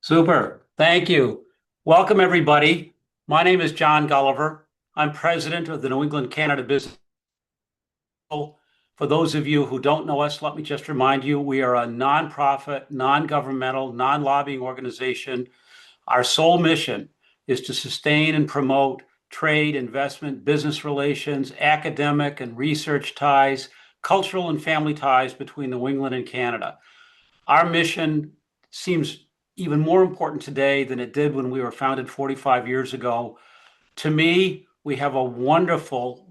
Super. Thank you. Welcome, everybody. My name is John Gulliver. I'm president of the New England Canada Business Council. For those of you who don't know us, let me just remind you, we are a nonprofit, non-governmental, non-lobbying organization. Our sole mission is to sustain and promote trade, investment, business relations, academic and research ties, cultural and family ties between New England and Canada. Our mission seems even more important today than it did when we were founded 45 years ago. To me, we have a wonderful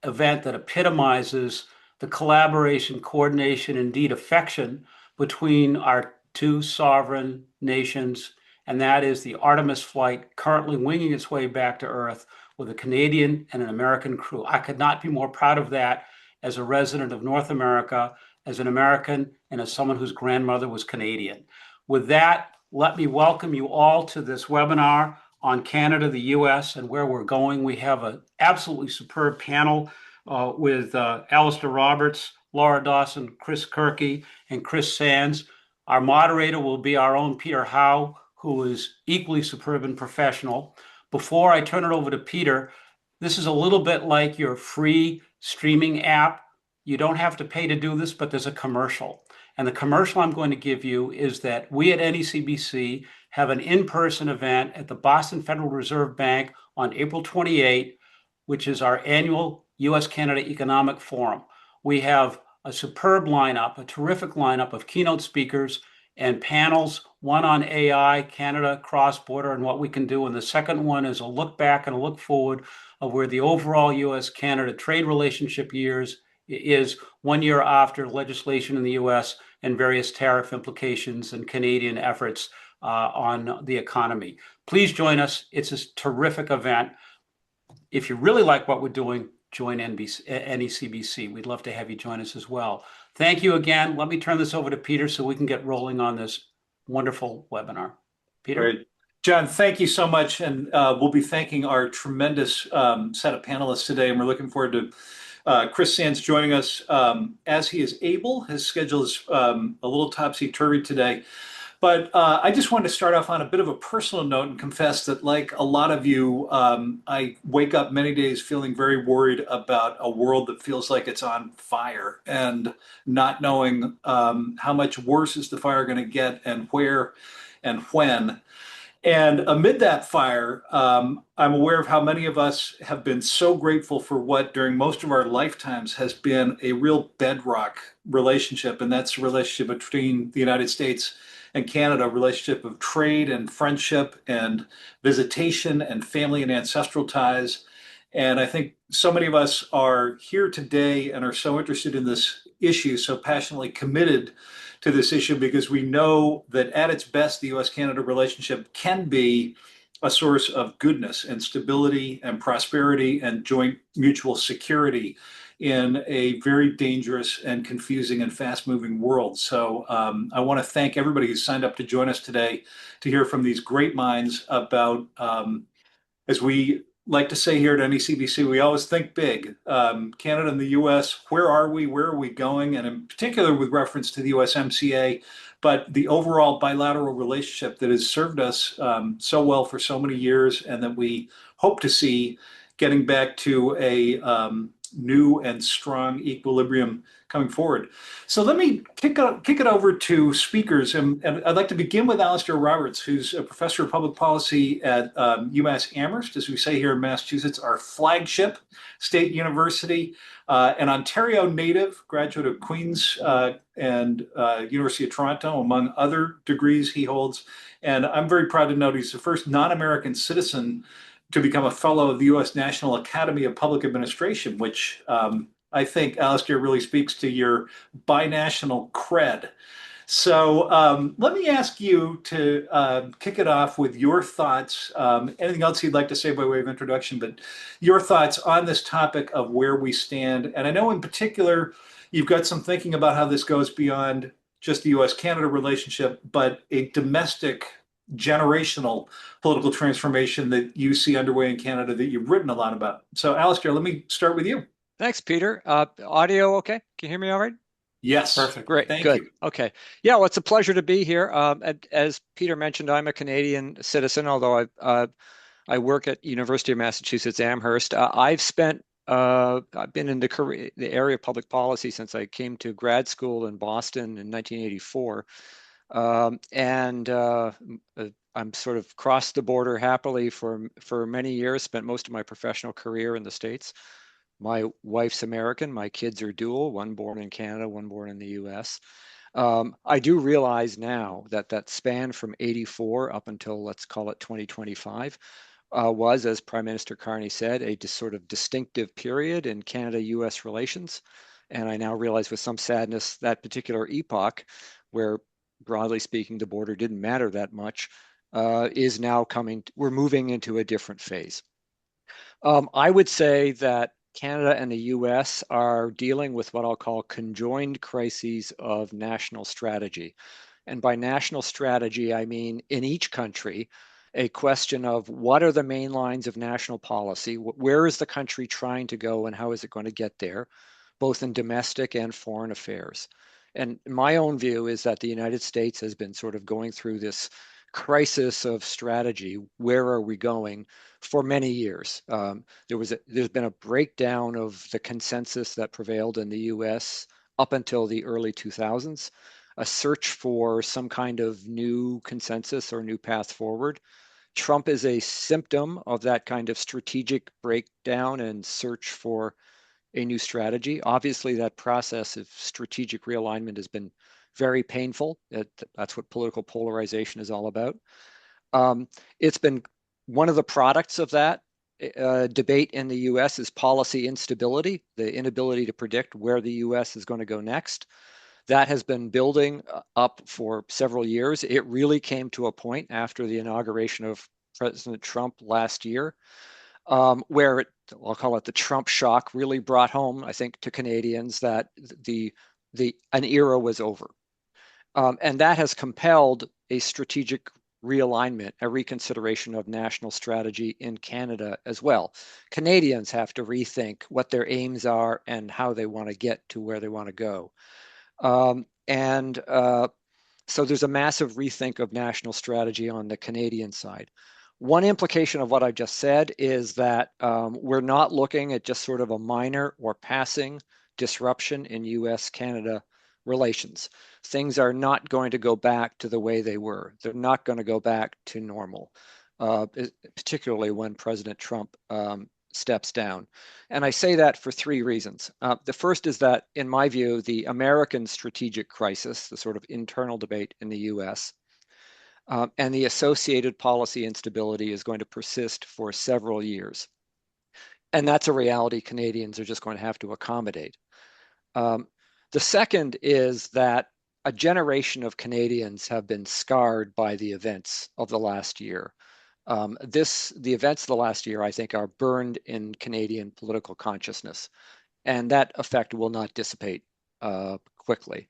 event that epitomizes the collaboration, coordination, indeed affection between our two sovereign nations, and that is the Artemis flight currently winging its way back to Earth with a Canadian and an American crew. I could not be more proud of that as a resident of North America, as an American, and as someone whose grandmother was Canadian. With that, let me welcome you all to this webinar on Canada, the US, and where we're going. We have an absolutely superb panel with Alistair Roberts, Laura Dawson, Chris Kirky, and Chris Sands. Our moderator will be our own Peter Howe, who is equally superb and professional. Before I turn it over to Peter, this is a little bit like your free streaming app. You don't have to pay to do this, but there's a commercial. And the commercial I'm going to give you is that we at NECBC have an in-person event at the Boston Federal Reserve Bank on April 28, which is our annual US-Canada Economic Forum. We have a superb lineup, a terrific lineup of keynote speakers and panels, one on AI, Canada, cross-border, and what we can do. And the second one is a look back and a look forward of where the overall US-Canada trade relationship is 1 year after legislation in the US and various tariff implications and Canadian efforts on the economy. Please join us. It's a terrific event. If you really like what we're doing, join NECBC. We'd love to have you join us as well. Thank you again. Let me turn this over to Peter so we can get rolling on this wonderful webinar. Peter? Great. John, thank you so much. And we'll be thanking our tremendous set of panelists today. And we're looking forward to Chris Sands joining us as he is able. His schedule is a little topsy-turvy today. But I just wanted to start off on a bit of a personal note and confess that, like a lot of you, I wake up many days feeling very worried about a world that feels like it's on fire and not knowing how much worse is the fire going to get and where and when. And amid that fire, I'm aware of how many of us have been so grateful for what during most of our lifetimes has been a real bedrock relationship, and that's the relationship between the United States and Canada, a relationship of trade and friendship and visitation and family and ancestral ties. And I think so many of us are here today and are so interested in this issue, so passionately committed to this issue, because we know that at its best, the US-Canada relationship can be a source of goodness and stability and prosperity and joint mutual security in a very dangerous and confusing and fast-moving world. So I want to thank everybody who signed up to join us today to hear from these great minds about, as we like to say here at NECBC, we always think big. Canada and the US, where are we? Where are we going? And in particular with reference to the USMCA, but the overall bilateral relationship that has served us so well for so many years, and that we hope to see getting back to a new and strong equilibrium coming forward. So let me kick it over to speakers. And I'd like to begin with Alistair Roberts, who's a professor of public policy at UMass Amherst, as we say here in Massachusetts, our flagship state university, an Ontario native, graduate of Queen's and University of Toronto, among other degrees he holds. And I'm very proud to note he's the first non-American citizen to become a fellow of the U.S. National Academy of Public Administration, which I think, Alistair, really speaks to your binational cred. So let me ask you to kick it off with your thoughts. Anything else you'd like to say by way of introduction, but your thoughts on this topic of where we stand. And I know in particular, you've got some thinking about how this goes beyond just the US-Canada relationship, but a domestic generational political transformation that you see underway in Canada that you've written a lot about. So Alistair, let me start with you. Thanks, Peter. Audio okay? Can you hear me all right? Yes, Perfect. Great, thank good. you. Okay. Yeah, well, it's a pleasure to be here. As Peter mentioned, I'm a Canadian citizen, although I work at University of Massachusetts Amherst. I've been in the area of public policy since I came to grad school in Boston in 1984. And I'm sort of crossed the border happily for many years, spent most of my professional career in the States. My wife's American, my kids are dual, one born in Canada, one born in the US. I do realize now that that span from 84 up until, let's call it 2025, was, as Prime Minister Carney said, a sort of distinctive period in Canada-US relations. And I now realize with some sadness that particular epoch, where broadly speaking, the border didn't matter that much, is now coming, we're moving into a different phase. I would say that Canada and the US are dealing with what I'll call conjoined crises of national strategy. And by national strategy, I mean in each country, a question of what are the main lines of national policy? Where is the country trying to go and how is it going to get there, both in domestic and foreign affairs? And my own view is that the United States has been sort of going through this crisis of strategy. Where are we going? For many years. There's been a breakdown of the consensus that prevailed in the U.S. up until the early 2000s, a search for some kind of new consensus or new path forward. Trump is a symptom of that kind of strategic breakdown and search for a new strategy. Obviously, that process of strategic realignment has been very painful. That's what political polarization is all about. It's been one of the products of that debate in the US is policy instability, the inability to predict where the US is going to go next. That has been building up for several years. It really came to a point after the inauguration of President Trump last year, where I'll call it the Trump shock, really brought home, I think, to Canadians that an era was over. And that has compelled a strategic realignment, a reconsideration of national strategy in Canada as well. Canadians have to rethink what their aims are and how they want to get to where they want to go. And so there's a massive rethink of national strategy on the Canadian side. One implication of what I just said is that we're not looking at just sort of a minor or passing disruption in US-Canada relations. Things are not going to go back to the way they were. They're not going to go back to normal, particularly when President Trump steps down. And I say that for three reasons. The first is that, in my view, the American strategic crisis, the sort of internal debate in the US, and the associated policy instability is going to persist for several years. And that's a reality Canadians are just going to have to accommodate. The second is that a generation of Canadians have been scarred by the events of the last year. The events of the last year, I think, are burned in Canadian political consciousness, and that effect will not dissipate quickly.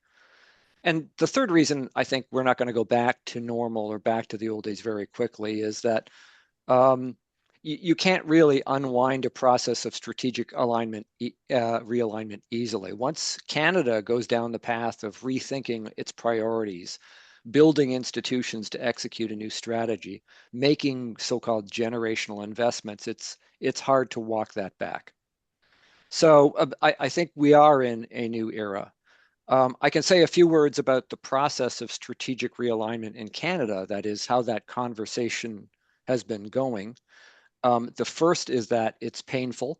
And the third reason I think we're not going to go back to normal or back to the old days very quickly is that you can't really unwind a process of strategic realignment easily. Once Canada goes down the path of rethinking its priorities, building institutions to execute a new strategy, making so-called generational investments, it's hard to walk that back. So I think we are in a new era. I can say a few words about the process of strategic realignment in Canada, that is, how that conversation has been going. The first is that it's painful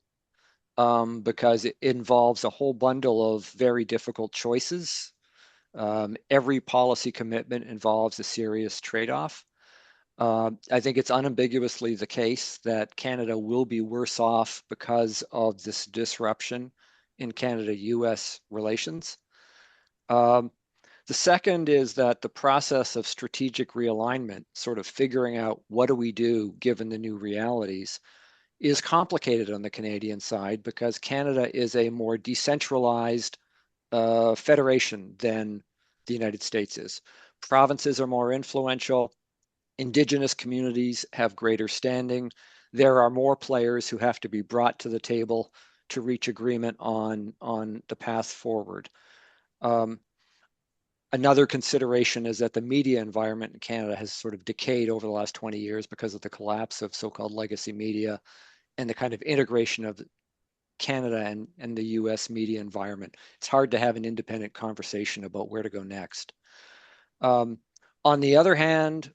because it involves a whole bundle of very difficult choices. Every policy commitment involves a serious trade-off. I think it's unambiguously the case that Canada will be worse off because of this disruption in Canada-US relations. The second is that the process of strategic realignment, sort of figuring out what do we do given the new realities, is complicated on the Canadian side because Canada is a more decentralized federation than the United States is. Provinces are more influential. Indigenous communities have greater standing. There are more players who have to be brought to the table to reach agreement on the path forward. Um, Another consideration is that the media environment in Canada has sort of decayed over the last 20 years because of the collapse of so-called legacy media and the kind of integration of Canada and the US media environment. It's hard to have an independent conversation about where to go next. Um, on the other hand,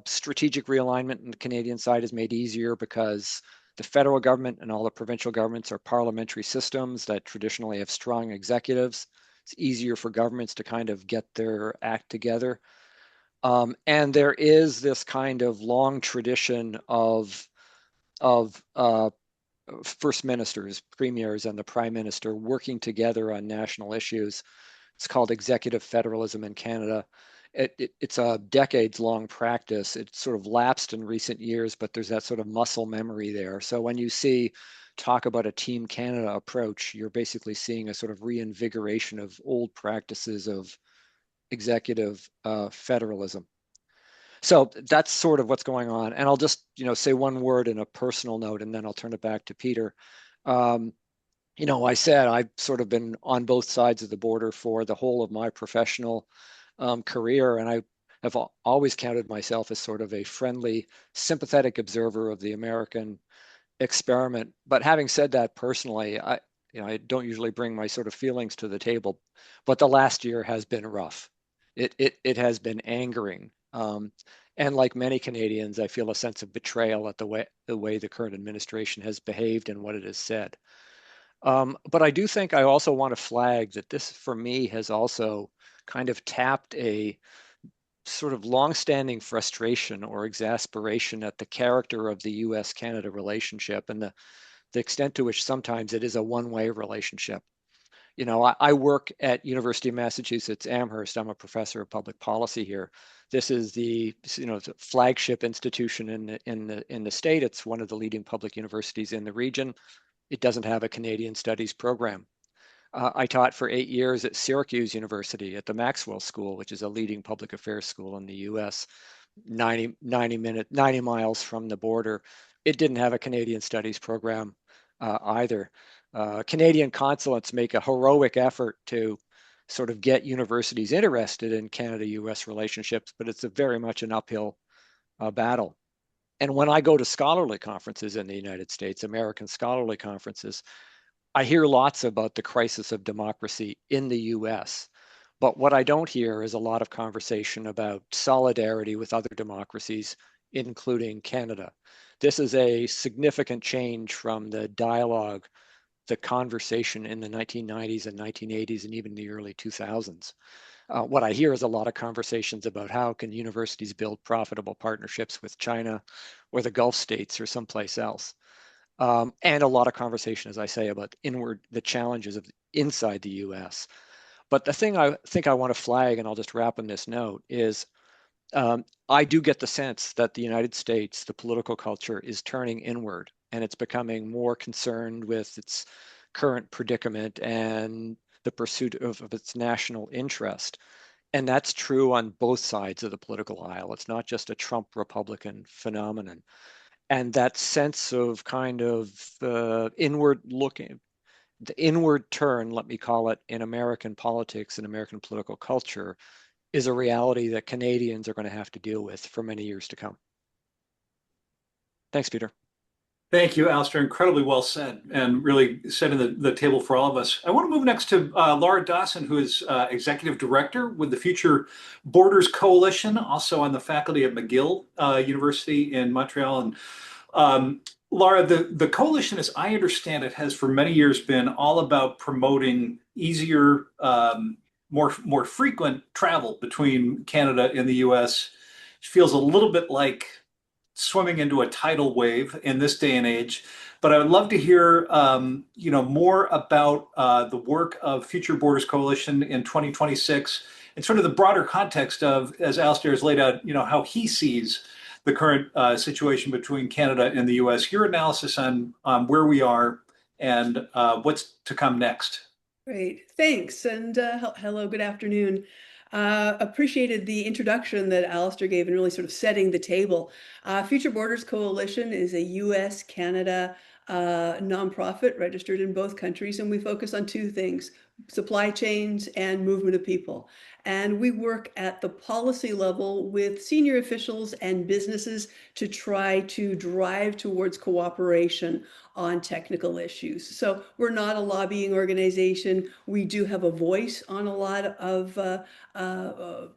strategic realignment on the Canadian side is made easier because the federal government and all the provincial governments are parliamentary systems that traditionally have strong executives. It's easier for governments to kind of get their act together. And there is this kind of long tradition of first ministers, premiers, and the prime minister working together on national issues. It's called executive federalism in Canada. It's a decades-long practice. It sort of lapsed in recent years, but there's that sort of muscle memory there. So when you see talk about a Team Canada approach, you're basically seeing a sort of reinvigoration of old practices of executive federalism. So that's sort of what's going on. And I'll just, say one word in a personal note, and then I'll turn it back to Peter. Um, I said I've sort of been on both sides of the border for the whole of my professional career, and I have always counted myself as sort of a friendly, sympathetic observer of the American experiment. But having said that, personally, I don't usually bring my sort of feelings to the table, but the last year has been rough. It has been angering. And like many Canadians, I feel a sense of betrayal at the way the current administration has behaved and what it has said. But I do think I also want to flag that this, for me, has also kind of tapped a sort of longstanding frustration or exasperation at the character of the US-Canada relationship and the extent to which sometimes it is a one-way relationship. I work at University of Massachusetts Amherst. I'm a professor of public policy here. This is the flagship institution in the state. It's one of the leading public universities in the region. It doesn't have a Canadian studies program. I taught for 8 years at Syracuse University at the Maxwell School, which is a leading public affairs school in the US, 90 miles from the border. It didn't have a Canadian studies program either. Canadian consulates make a heroic effort to sort of get universities interested in Canada-US relationships, but it's very much an uphill battle. And when I go to scholarly conferences in the United States, American scholarly conferences, I hear lots about the crisis of democracy in the US. But what I don't hear is a lot of conversation about solidarity with other democracies, including Canada. This is a significant change from the dialogue, the conversation in the 1990s and 1980s and even the early 2000s. What I hear is a lot of conversations about how can universities build profitable partnerships with China or the Gulf states or someplace else. And a lot of conversation, as I say, about the challenges of inside the US. But the thing I think I want to flag, and I'll just wrap on this note, is I do get the sense that the United States, the political culture, is turning inward and it's becoming more concerned with its current predicament and the pursuit of its national interest. And that's true on both sides of the political aisle. It's not just a Trump Republican phenomenon. And that sense of kind of inward looking, the inward turn, let me call it, in American politics and American political culture is a reality that Canadians are going to have to deal with for many years to come. Thanks, Peter. Thank you, Alistair. Incredibly well said and really setting the table for all of us. I want to move next to Laura Dawson, who is Executive Director with the Future Borders Coalition, also on the faculty at McGill University in Montreal. And Laura, the coalition, as I understand it, has for many years been all about promoting easier, more frequent travel between Canada and the US. It feels a little bit like swimming into a tidal wave in this day and age. But I would love to hear, more about the work of Future Borders Coalition in 2026 and sort of the broader context of, as Alistair has laid out, how he sees the current situation between Canada and the U.S. Your analysis on where we are and what's to come next. Great, thanks, and hello, good afternoon. Appreciated the introduction that Alistair gave and really sort of setting the table. Future Borders Coalition is a US-Canada nonprofit registered in both countries, and we focus on two things. supply chains, and movement of people. And we work at the policy level with senior officials and businesses to try to drive towards cooperation on technical issues. So we're not a lobbying organization. We do have a voice on a lot of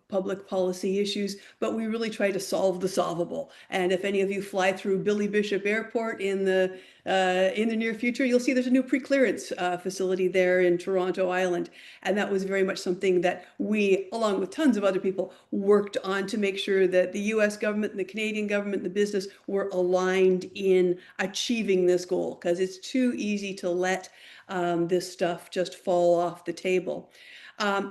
public policy issues, but we really try to solve the solvable. And if any of you fly through Billy Bishop Airport in the near future, you'll see there's a new pre-clearance facility there in Toronto Island. And that was very much something that we, along with tons of other people, worked on to make sure that the US government and the Canadian government and the business were aligned in achieving this goal, because it's too easy to let this stuff just fall off the table.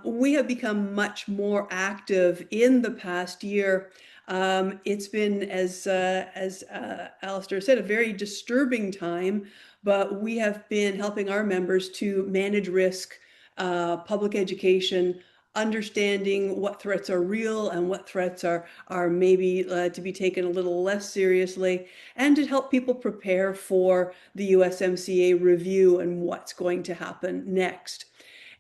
We have become much more active in the past year. It's been, as Alistair said, a very disturbing time, but we have been helping our members to manage risk, public education, understanding what threats are real and what threats are maybe to be taken a little less seriously, and to help people prepare for the USMCA review and what's going to happen next.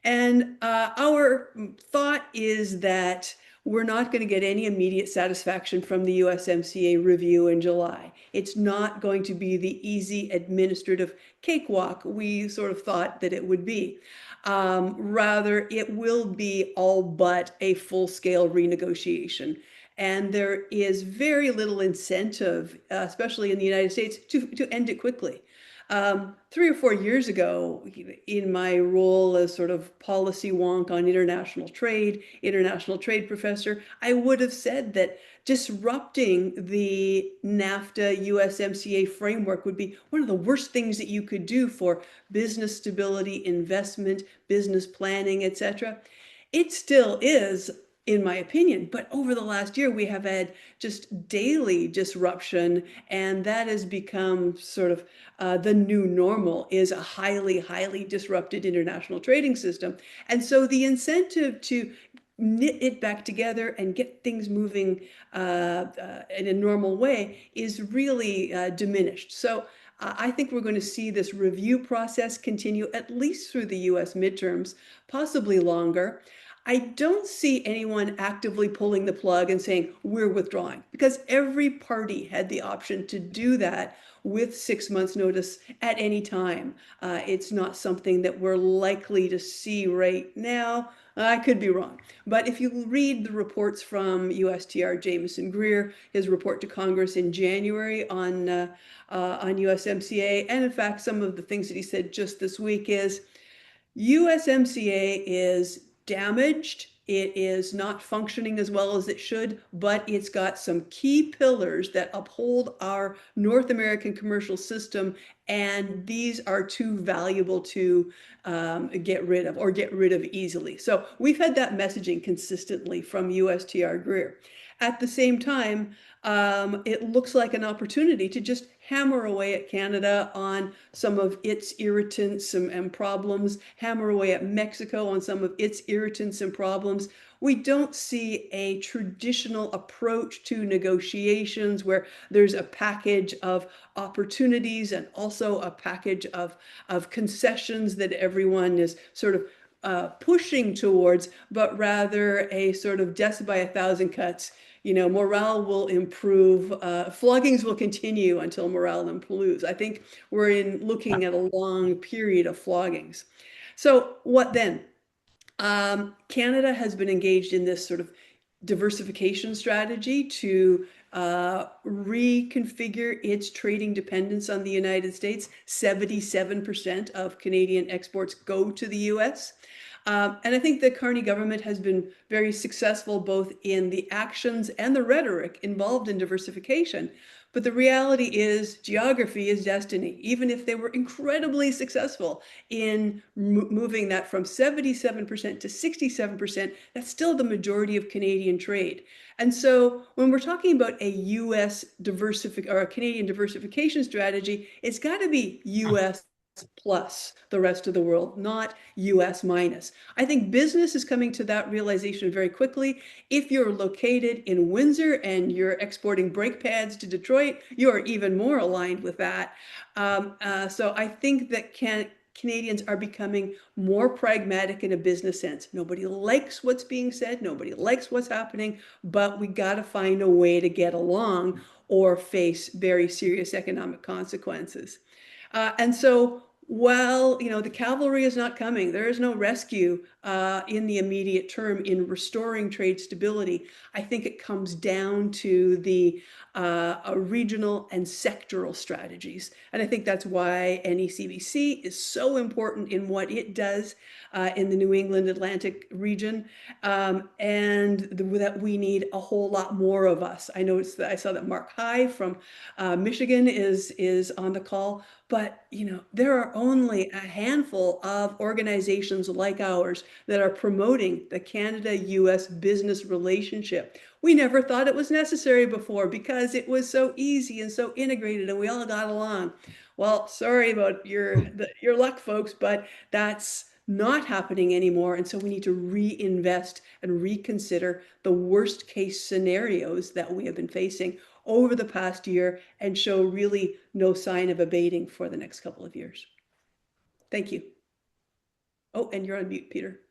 And our thought is that we're not going to get any immediate satisfaction from the USMCA review in July. It's not going to be the easy administrative cakewalk we sort of thought that it would be. Rather, it will be all but a full-scale renegotiation. And there is very little incentive, especially in the United States, to end it quickly. 3 or 4 years ago, in my role as sort of policy wonk on international trade professor, I would have said that disrupting the NAFTA USMCA framework would be one of the worst things that you could do for business stability, investment, business planning, etc. It still is, in my opinion, but over the last year, we have had just daily disruption, and that has become sort of the new normal, is a highly, highly disrupted international trading system. And so the incentive to knit it back together and get things moving in a normal way is really diminished. So I think we're going to see this review process continue at least through the US midterms, possibly longer. I don't see anyone actively pulling the plug and saying, we're withdrawing, because every party had the option to do that with 6 months notice at any time. It's not something that we're likely to see right now. I could be wrong. But if you read the reports from USTR Jameson Greer, his report to Congress in January on USMCA, and in fact, some of the things that he said just this week is, USMCA is damaged. It is not functioning as well as it should, but it's got some key pillars that uphold our North American commercial system, and these are too valuable to get rid of easily. So we've had that messaging consistently from USTR Greer. At the same time, it looks like an opportunity to just hammer away at Canada on some of its irritants and problems, hammer away at Mexico on some of its irritants and problems. We don't see a traditional approach to negotiations where there's a package of opportunities and also a package of concessions that everyone is sort of pushing towards, but rather a sort of death by 1,000 cuts. You know, morale will improve, floggings will continue until morale improves. I think we're looking at a long period of floggings. So what then? Canada has been engaged in this sort of diversification strategy to reconfigure its trading dependence on the United States. 77% of Canadian exports go to the US. And I think the Carney government has been very successful both in the actions and the rhetoric involved in diversification. But the reality is geography is destiny. Even if they were incredibly successful in moving that from 77% to 67%, that's still the majority of Canadian trade. And so when we're talking about a US or a Canadian diversification strategy, it's got to be US plus the rest of the world, not US minus. I think business is coming to that realization very quickly. If you're located in Windsor and you're exporting brake pads to Detroit, you're even more aligned with that. So I think that Canadians are becoming more pragmatic in a business sense. Nobody likes what's being said, nobody likes what's happening, but we got to find a way to get along or face very serious economic consequences. And so while, the cavalry is not coming, there is no rescue in the immediate term in restoring trade stability. I think it comes down to the regional and sectoral strategies. And I think that's why NECBC is so important in what it does in the New England Atlantic region, and that we need a whole lot more of us. I saw that Mark High from Michigan is on the call. But, there are only a handful of organizations like ours that are promoting the Canada-US business relationship. We never thought it was necessary before because it was so easy and so integrated and we all got along. Well, sorry about your luck, folks, but that's not happening anymore. And so we need to reinvest and reconsider the worst case scenarios that we have been facing over the past year and show really no sign of abating for the next couple of years. Thank you. Oh, and you're on mute, Peter.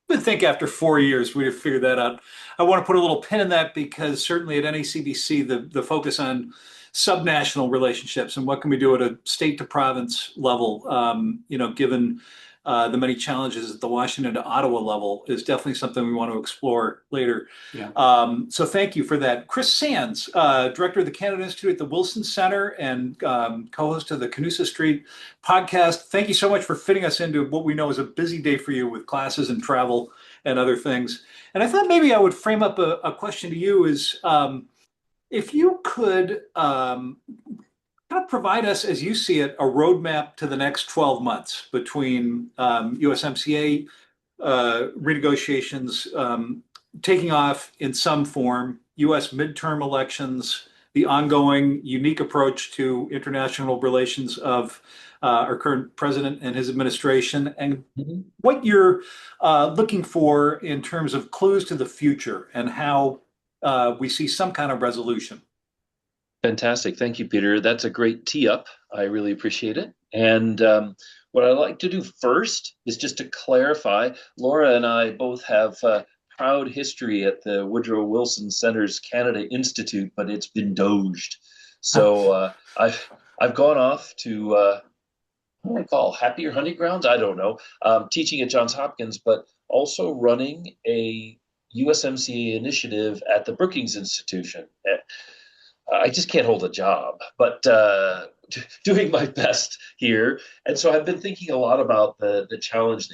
I would think after 4 years we'd have figured that out. I want to put a little pin in that because certainly at NECBC, the focus on subnational relationships and what can we do at a state to province level, given the many challenges at the Washington to Ottawa level is definitely something we want to explore later. Yeah. So thank you for that. Chris Sands, Director of the Canada Institute at the Wilson Center and co-host of the Canusa Street podcast. Thank you so much for fitting us into what we know is a busy day for you with classes and travel and other things. And I thought maybe I would frame up a question to you is if you could kind of provide us, as you see it, a roadmap to the next 12 months between USMCA renegotiations taking off in some form, US midterm elections, the ongoing unique approach to international relations of our current president and his administration, and what you're looking for in terms of clues to the future and how we see some kind of resolution. Fantastic. Thank you, Peter. That's a great tee up. I really appreciate it. And what I'd like to do first is just to clarify, Laura and I both have proud history at the Woodrow Wilson Center's Canada Institute, but it's been doged. So I've gone off to what do I call happier hunting grounds? I don't know. Teaching at Johns Hopkins, but also running a USMCA initiative at the Brookings Institution. I just can't hold a job, but doing my best here. And so I've been thinking a lot about the challenge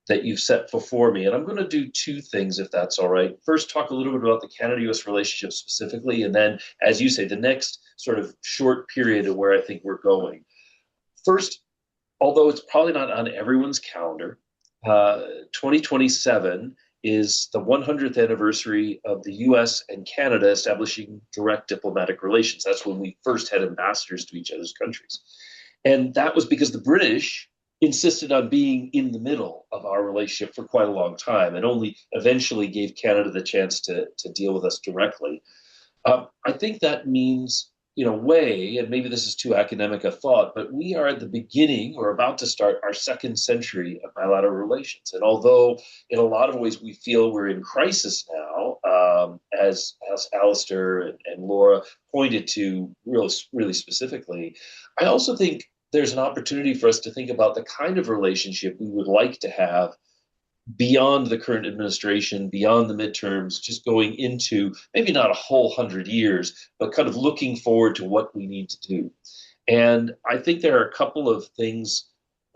that you've set before me. And I'm going to do two things, if that's all right. First, talk a little bit about the Canada-US relationship specifically. And then, as you say, the next sort of short period of where I think we're going. First, although it's probably not on everyone's calendar, 2027 is the 100th anniversary of the US and Canada establishing direct diplomatic relations. That's when we first had ambassadors to each other's countries. And that was because the British insisted on being in the middle of our relationship for quite a long time and only eventually gave Canada the chance to deal with us directly. I think that means, in a way, and maybe this is too academic a thought, but we are at the beginning or about to start our second century of bilateral relations. And although in a lot of ways we feel we're in crisis now, as Alistair and Laura pointed to really specifically, I also think there's an opportunity for us to think about the kind of relationship we would like to have beyond the current administration, beyond the midterms, just going into maybe not a whole 100 years, but kind of looking forward to what we need to do. And I think there are a couple of things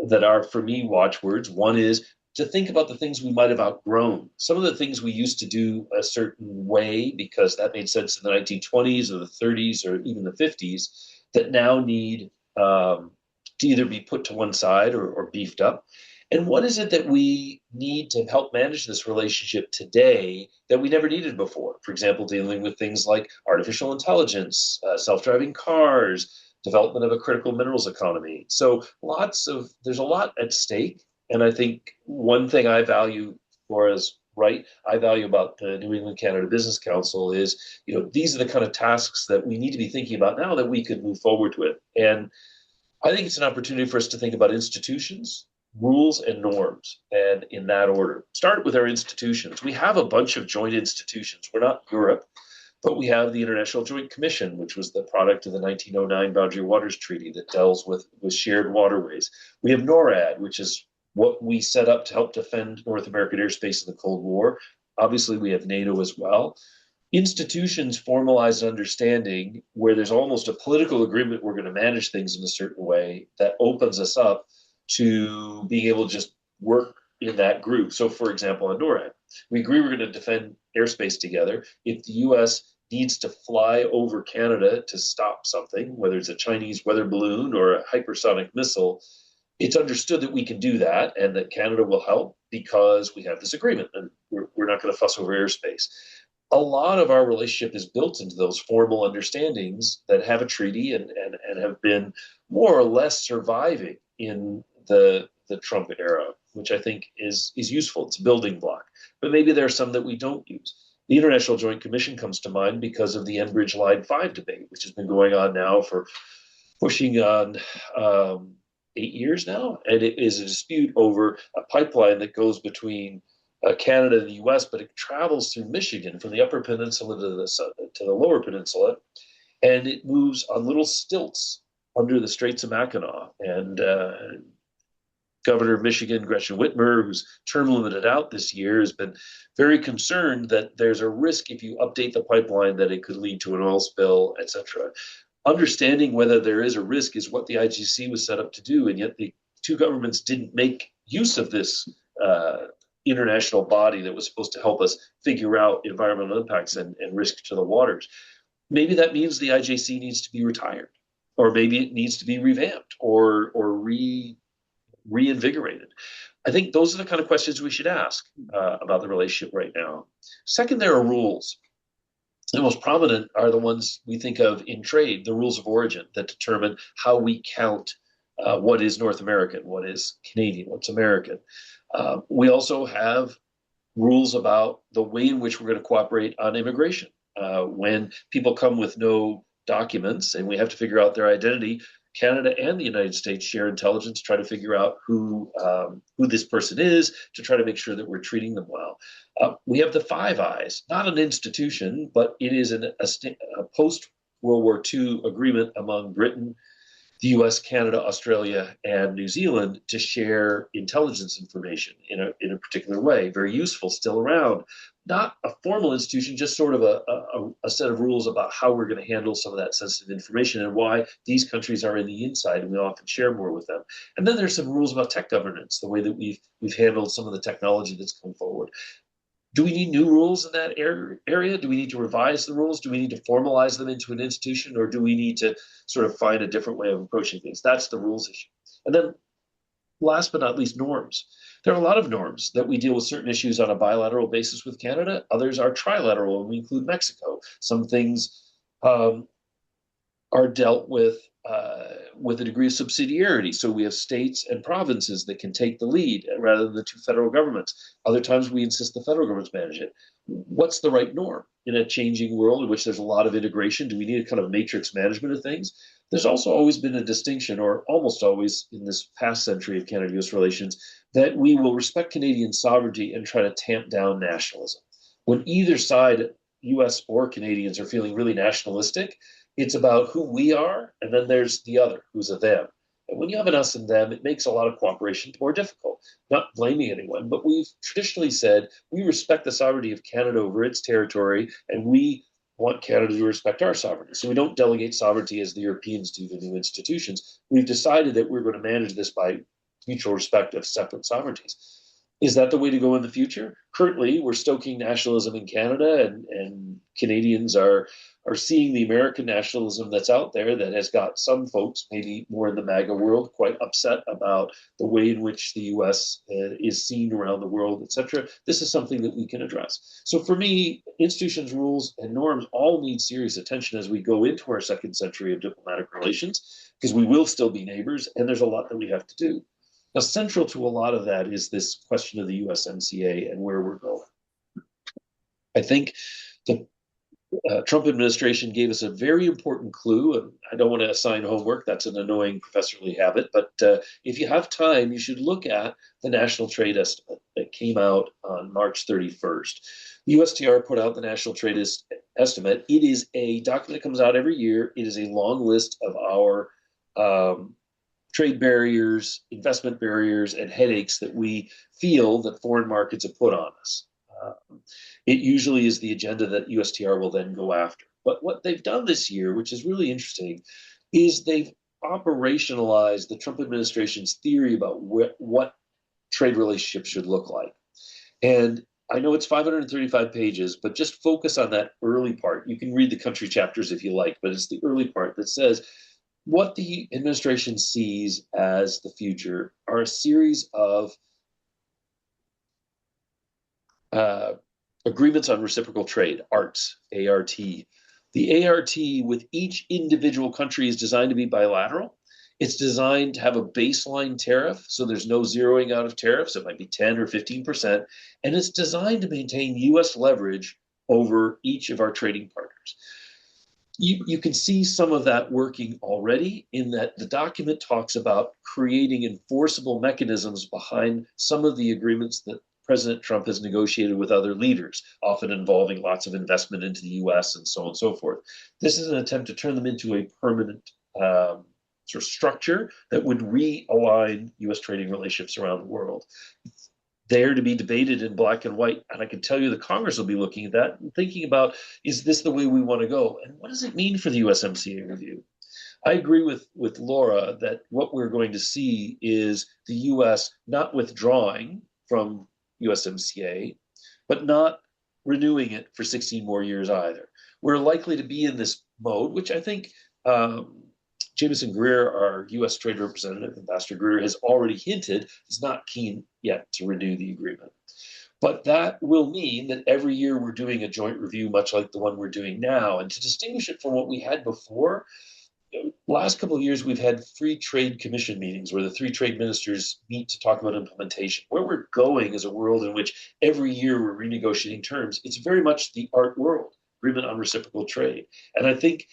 that are, for me, watchwords. One is to think about the things we might have outgrown. Some of the things we used to do a certain way because that made sense in the 1920s or the 30s or even the 50s that now need to either be put to one side or beefed up. And what is it that we need to help manage this relationship today that we never needed before? For example, dealing with things like artificial intelligence, self-driving cars, development of a critical minerals economy. So there's a lot at stake. And I think one thing I value, Laura's right, I value about the New England Canada Business Council is, these are the kind of tasks that we need to be thinking about now that we could move forward with. And I think it's an opportunity for us to think about institutions, rules, and norms, and in that order. Start with our institutions. We have a bunch of joint institutions. We're not Europe, but we have the International Joint Commission, which was the product of the 1909 Boundary Waters Treaty that deals with shared waterways. We have NORAD, which is what we set up to help defend North American airspace in the Cold War. Obviously, we have NATO as well. Institutions formalize an understanding where there's almost a political agreement we're going to manage things in a certain way that opens us up to being able to just work in that group. So, for example, on NORAD, we agree we're going to defend airspace together. If the US needs to fly over Canada to stop something, whether it's a Chinese weather balloon or a hypersonic missile, it's understood that we can do that and that Canada will help because we have this agreement and we're not going to fuss over airspace. A lot of our relationship is built into those formal understandings that have a treaty and have been more or less surviving in the Trump era, which I think is useful. It's a building block. But maybe there are some that we don't use. The International Joint Commission comes to mind because of the Enbridge Line 5 debate, which has been going on now for pushing on 8 years now. And it is a dispute over a pipeline that goes between Canada and the US, but it travels through Michigan from the Upper Peninsula to the Lower Peninsula. And it moves on little stilts under the Straits of Mackinac. And Governor of Michigan, Gretchen Whitmer, who's term limited out this year, has been very concerned that there's a risk if you update the pipeline that it could lead to an oil spill, et cetera. Understanding whether there is a risk is what the IGC was set up to do, and yet the two governments didn't make use of this international body that was supposed to help us figure out environmental impacts and risk to the waters. Maybe that means the IJC needs to be retired, or maybe it needs to be revamped or reinvigorated. I think those are the kind of questions we should ask about the relationship right now. Second, there are rules. The most prominent are the ones we think of in trade, the rules of origin that determine how we count what is North American, what is Canadian, what's American. We also have rules about the way in which we're going to cooperate on immigration. When people come with no documents and we have to figure out their identity, Canada and the United States share intelligence, try to figure out who this person is, to try to make sure that we're treating them well. We have the Five Eyes, not an institution, but it is a post-World War II agreement among Britain, the US, Canada, Australia, and New Zealand to share intelligence information in a particular way. Very useful, still around. Not a formal institution, just sort of a set of rules about how we're going to handle some of that sensitive information and why these countries are in the inside, and we often share more with them. And then there's some rules about tech governance, the way that we've handled some of the technology that's come forward. Do we need new rules in that area? Do we need to revise the rules? Do we need to formalize them into an institution, or do we need to sort of find a different way of approaching things? That's the rules issue. And then last but not least, norms. There are a lot of norms that we deal with certain issues on a bilateral basis with Canada. Others are trilateral, and we include Mexico. Some things are dealt with a degree of subsidiarity. So we have states and provinces that can take the lead rather than the two federal governments. Other times we insist the federal governments manage it. What's the right norm in a changing world in which there's a lot of integration? Do we need a kind of matrix management of things? There's also always been a distinction, or almost always in this past century of Canada-US relations, that we will respect Canadian sovereignty and try to tamp down nationalism. When either side, US or Canadians, are feeling really nationalistic, it's about who we are, and then there's the other, who's a them. And when you have an us and them, it makes a lot of cooperation more difficult. Not blaming anyone, but we've traditionally said we respect the sovereignty of Canada over its territory, and we want Canada to respect our sovereignty. So we don't delegate sovereignty as the Europeans do to new institutions. We've decided that we're going to manage this by mutual respect of separate sovereignties. Is that the way to go in the future? Currently, we're stoking nationalism in Canada, and Canadians are seeing the American nationalism that's out there that has got some folks, maybe more in the MAGA world, quite upset about the way in which the US is seen around the world, et cetera. This is something that we can address. So for me, institutions, rules, and norms all need serious attention as we go into our second century of diplomatic relations, because we will still be neighbors, and there's a lot that we have to do. Now, central to a lot of that is this question of the USMCA and where we're going. I think the Trump administration gave us a very important clue, and I don't want to assign homework. That's an annoying professorly habit. But if you have time, you should look at the national trade estimate that came out on March 31st. The USTR put out the national trade estimate. It is a document that comes out every year. It is a long list of our trade barriers, investment barriers, and headaches that we feel that foreign markets have put on us. It usually is the agenda that USTR will then go after. But what they've done this year, which is really interesting, is they've operationalized the Trump administration's theory about what trade relationships should look like. And I know it's 535 pages, but just focus on that early part. You can read the country chapters if you like, but it's the early part that says what the administration sees as the future are a series of agreements on reciprocal trade, ARTs, A-R-T. The A-R-T with each individual country is designed to be bilateral. It's designed to have a baseline tariff, so there's no zeroing out of tariffs. It might be 10 or 15%. And it's designed to maintain U.S. leverage over each of our trading partners. You can see some of that working already in that the document talks about creating enforceable mechanisms behind some of the agreements that President Trump has negotiated with other leaders, often involving lots of investment into the U.S. and so on and so forth. This is an attempt to turn them into a permanent sort of structure that would realign U.S. trading relationships around the world. It's there to be debated in black and white, and I can tell you the Congress will be looking at that and thinking about, is this the way we want to go? And what does it mean for the USMCA review? I agree with Laura that what we're going to see is the U.S. not withdrawing from USMCA, but not renewing it for 16 more years either. We're likely to be in this mode, which I think Jameson Greer, our U.S. Trade Representative, Ambassador Greer, has already hinted is not keen yet to renew the agreement. But that will mean that every year we're doing a joint review, much like the one we're doing now. And to distinguish it from what we had before, last couple of years, we've had free trade commission meetings where the three trade ministers meet to talk about implementation. Where we're going is a world in which every year we're renegotiating terms. It's very much the art world, agreement on reciprocal trade. And I think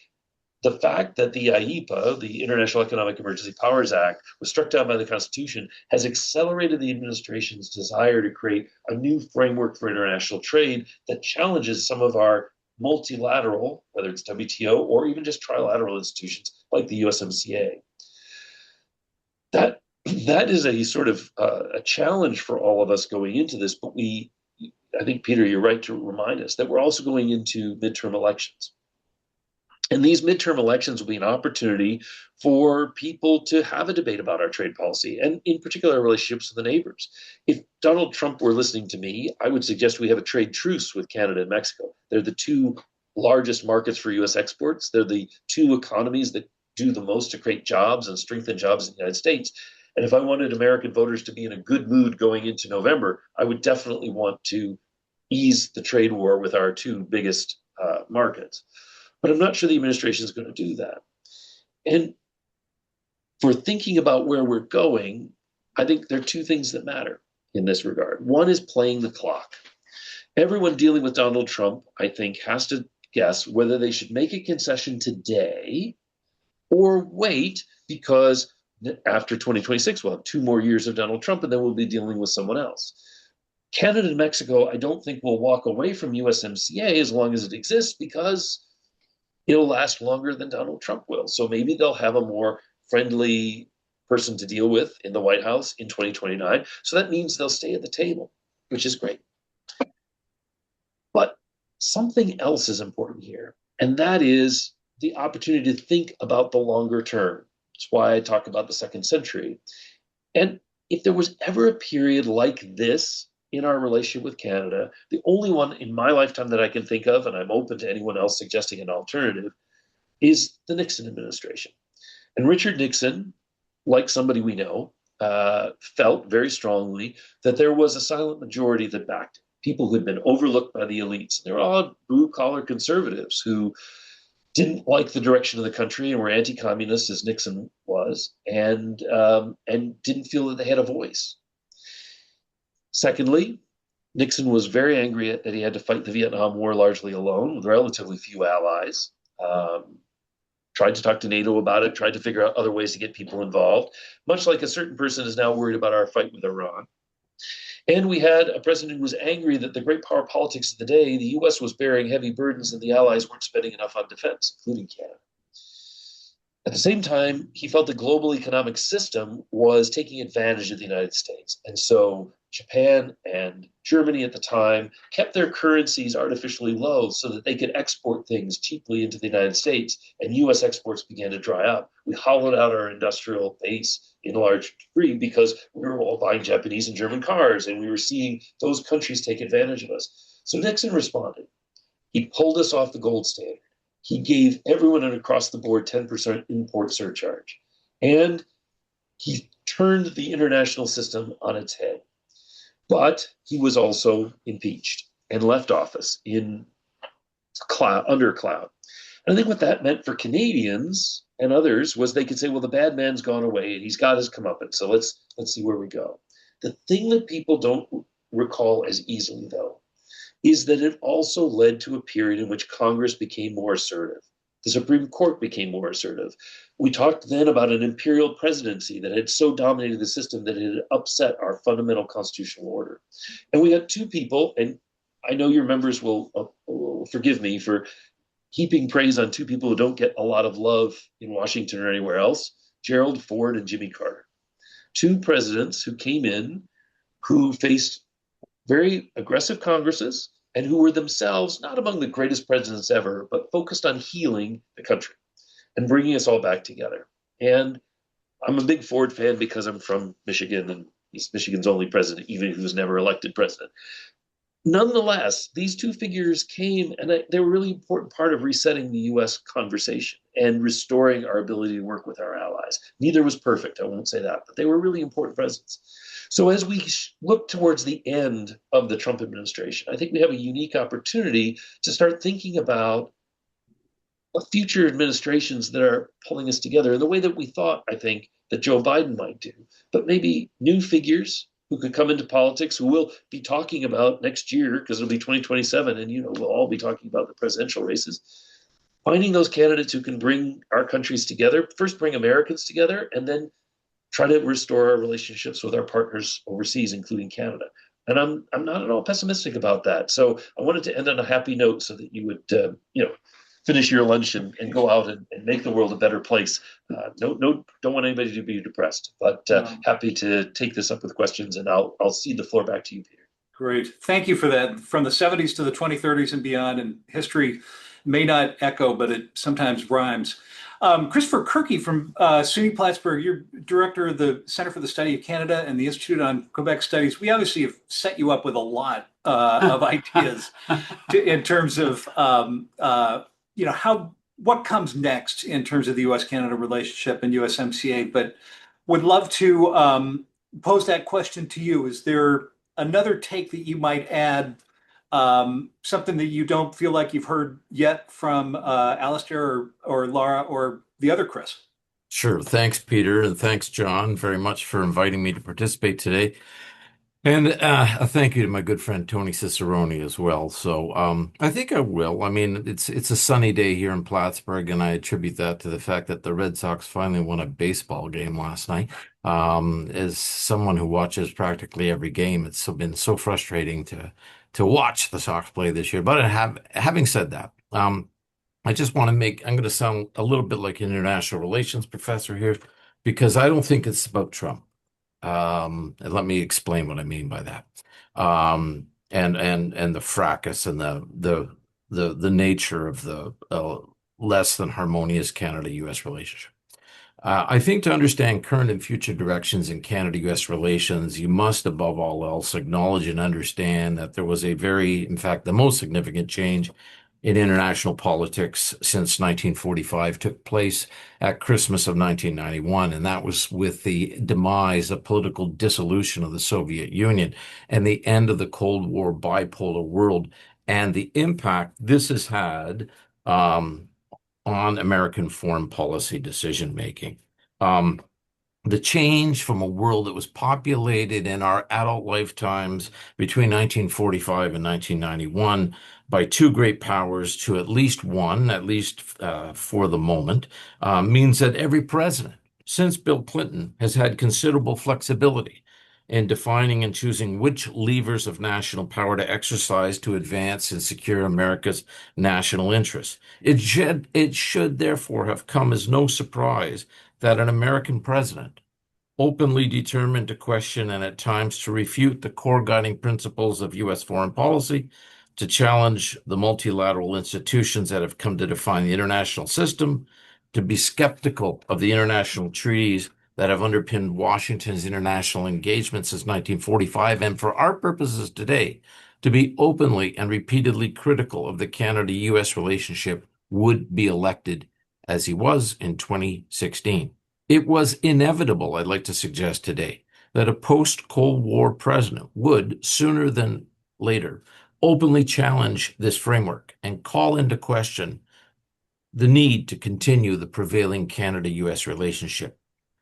the fact that the IEPA, the International Economic Emergency Powers Act, was struck down by the Constitution has accelerated the administration's desire to create a new framework for international trade that challenges some of our multilateral, whether it's WTO or even just trilateral institutions like the USMCA. That is a sort of a challenge for all of us going into this, but I think, Peter, you're right to remind us that we're also going into midterm elections. And these midterm elections will be an opportunity for people to have a debate about our trade policy and, in particular, our relationships with the neighbors. If Donald Trump were listening to me, I would suggest we have a trade truce with Canada and Mexico. They're the two largest markets for U.S. exports. They're the two economies that do the most to create jobs and strengthen jobs in the United States. And if I wanted American voters to be in a good mood going into November, I would definitely want to ease the trade war with our two biggest markets. But I'm not sure the administration is going to do that. And for thinking about where we're going, I think there are two things that matter in this regard. One is playing the clock. Everyone dealing with Donald Trump, I think, has to guess whether they should make a concession today or wait, because after 2026, we'll have 2 more years of Donald Trump, and then we'll be dealing with someone else. Canada and Mexico, I don't think will walk away from USMCA as long as it exists, because it'll last longer than Donald Trump will. So maybe they'll have a more friendly person to deal with in the White House in 2029. So that means they'll stay at the table, which is great. But something else is important here, and that is the opportunity to think about the longer term. That's why I talk about the second century. And if there was ever a period like this in our relationship with Canada, the only one in my lifetime that I can think of, and I'm open to anyone else suggesting an alternative, is the Nixon administration. And Richard Nixon, like somebody we know, felt very strongly that there was a silent majority that backed him, people who had been overlooked by the elites. They were all blue-collar conservatives who didn't like the direction of the country and were anti-communist, as Nixon was, and didn't feel that they had a voice. Secondly, Nixon was very angry that he had to fight the Vietnam War largely alone with relatively few allies. Tried to talk to NATO about it, tried to figure out other ways to get people involved, much like a certain person is now worried about our fight with Iran. And we had a president who was angry that the great power politics of the day, the US was bearing heavy burdens and the allies weren't spending enough on defense, including Canada. At the same time, he felt the global economic system was taking advantage of the United States. And so Japan and Germany at the time kept their currencies artificially low so that they could export things cheaply into the United States, and US exports began to dry up. We hollowed out our industrial base in large degree because we were all buying Japanese and German cars, and we were seeing those countries take advantage of us. So Nixon responded. He pulled us off the gold standard. He gave everyone an across the board 10% import surcharge. And he turned the international system on its head. But he was also impeached and left office in under cloud. And I think what that meant for Canadians and others was they could say, well, the bad man's gone away and he's got his comeuppance. So let's see where we go. The thing that people don't recall as easily, though, is that it also led to a period in which Congress became more assertive. The Supreme Court became more assertive. We talked then about an imperial presidency that had so dominated the system that it had upset our fundamental constitutional order. And we had two people, and I know your members will forgive me for heaping praise on two people who don't get a lot of love in Washington or anywhere else, Gerald Ford and Jimmy Carter. Two presidents who came in, who faced very aggressive Congresses, and who were themselves not among the greatest presidents ever, but focused on healing the country and bringing us all back together. And I'm a big Ford fan because I'm from Michigan, and he's Michigan's only president, even if he was never elected president. Nonetheless, these two figures came, and they were a really important part of resetting the U.S. conversation and restoring our ability to work with our allies. Neither was perfect, I won't say that, but they were really important presidents. So as we look towards the end of the Trump administration, I think we have a unique opportunity to start thinking about future administrations that are pulling us together in the way that we thought, I think, that Joe Biden might do, but maybe new figures who could come into politics, who will be talking about next year, because it'll be 2027, and we'll all be talking about the presidential races. Finding those candidates who can bring our countries together, first bring Americans together, and then try to restore our relationships with our partners overseas, including Canada. And I'm not at all pessimistic about that. So I wanted to end on a happy note so that you would finish your lunch and go out and make the world a better place. Don't want anybody to be depressed, but happy to take this up with questions, and I'll cede the floor back to you, Peter. Great. Thank you for that. From the 70s to the 2030s and beyond, and history may not echo, but it sometimes rhymes. Christopher Kirky from SUNY Plattsburgh, you're director of the Center for the Study of Canada and the Institute on Quebec Studies. We obviously have set you up with a lot of ideas in terms of what comes next in terms of the U.S.-Canada relationship and USMCA, but would love to pose that question to you. Is there another take that you might add, something that you don't feel like you've heard yet from Alistair or Laura or the other Chris? Sure. Thanks, Peter, and thanks, John, very much for inviting me to participate today. And a thank you to my good friend Tony Cicerone as well. So I think I will. I mean, it's a sunny day here in Plattsburgh, and I attribute that to the fact that the Red Sox finally won a baseball game last night. As someone who watches practically every game, it's been so frustrating to watch the Sox play this year. But having said that, I just want to I'm going to sound a little bit like an international relations professor here, because I don't think it's about Trump. And let me explain what I mean by that. And the fracas and the nature of the less than harmonious Canada-US relationship. I think to understand current and future directions in Canada-US relations, you must, above all else, acknowledge and understand that there was in fact, the most significant change in international politics since 1945 took place at Christmas of 1991, and that was with the demise, the political dissolution of the Soviet Union and the end of the Cold War bipolar world, and the impact this has had on American foreign policy decision-making. The change from a world that was populated in our adult lifetimes between 1945 and 1991 by two great powers to at least one, at least for the moment, means that every president since Bill Clinton has had considerable flexibility in defining and choosing which levers of national power to exercise to advance and secure America's national interests. It should therefore have come as no surprise that an American president, openly determined to question and at times to refute the core guiding principles of U.S. foreign policy, to challenge the multilateral institutions that have come to define the international system, to be skeptical of the international treaties that have underpinned Washington's international engagement since 1945, and for our purposes today, to be openly and repeatedly critical of the Canada-U.S. relationship, would be elected as he was in 2016. It was inevitable, I'd like to suggest today, that a post-Cold War president would, sooner than later, openly challenge this framework and call into question the need to continue the prevailing Canada-U.S. relationship.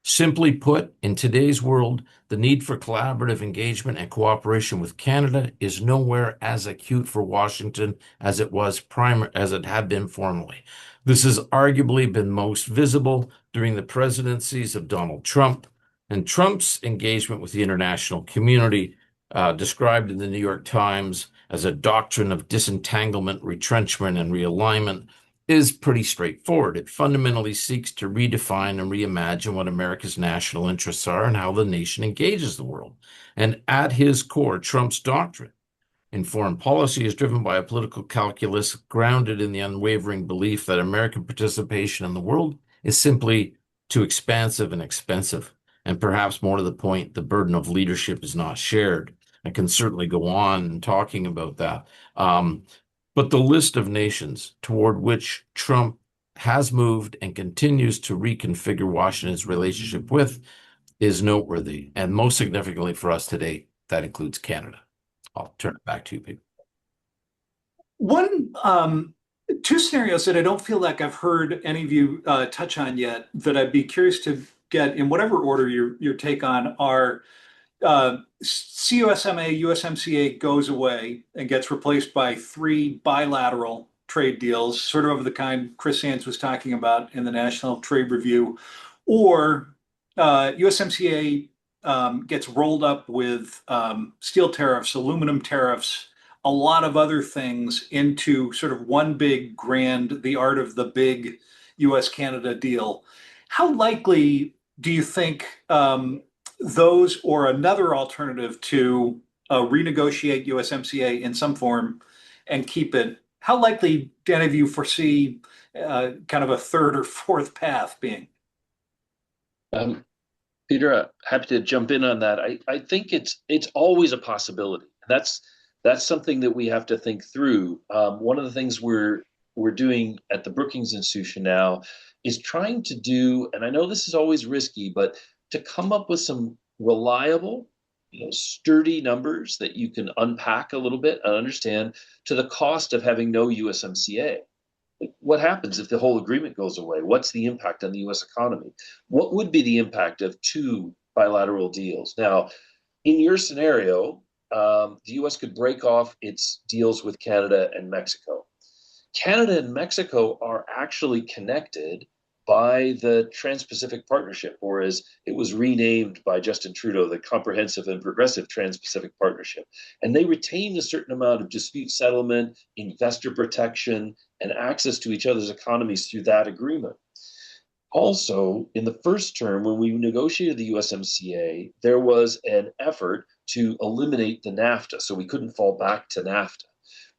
Simply put, in today's world, the need for collaborative engagement and cooperation with Canada is nowhere as acute for Washington as it had been formerly. This has arguably been most visible during the presidencies of Donald Trump, and Trump's engagement with the international community, described in the New York Times as a doctrine of disentanglement, retrenchment, and realignment, is pretty straightforward. It fundamentally seeks to redefine and reimagine what America's national interests are and how the nation engages the world. And at his core, Trump's doctrine in foreign policy is driven by a political calculus grounded in the unwavering belief that American participation in the world is simply too expansive and expensive. And perhaps more to the point, the burden of leadership is not shared. I can certainly go on talking about that. But the list of nations toward which Trump has moved and continues to reconfigure Washington's relationship with is noteworthy. And most significantly for us today, that includes Canada. I'll turn it back to you, Pete. Two scenarios that I don't feel like I've heard any of you touch on yet that I'd be curious to get in whatever order your take on are CUSMA, USMCA goes away and gets replaced by 3 bilateral trade deals, sort of the kind Chris Sands was talking about in the National Trade Review, or USMCA gets rolled up with steel tariffs, aluminum tariffs, a lot of other things into sort of one big grand, the art of the big US-Canada deal. How likely do you think those or another alternative to renegotiate USMCA in some form and keep it, how likely do any of you foresee kind of a third or fourth path being? Peter, happy to jump in on that. I think it's always a possibility. That's something that we have to think through. One of the things we're doing at the Brookings Institution now is trying to do, and I know this is always risky, but to come up with some reliable, sturdy numbers that you can unpack a little bit and understand to the cost of having no USMCA. What happens if the whole agreement goes away? What's the impact on the US economy? What would be the impact of 2 bilateral deals? Now, in your scenario, the US could break off its deals with Canada and Mexico. Canada and Mexico are actually connected by the Trans-Pacific Partnership, or as it was renamed by Justin Trudeau, the Comprehensive and Progressive Trans-Pacific Partnership. And they retain a certain amount of dispute settlement, investor protection, and access to each other's economies through that agreement. Also, in the first term, when we negotiated the USMCA, there was an effort to eliminate the NAFTA, so we couldn't fall back to NAFTA.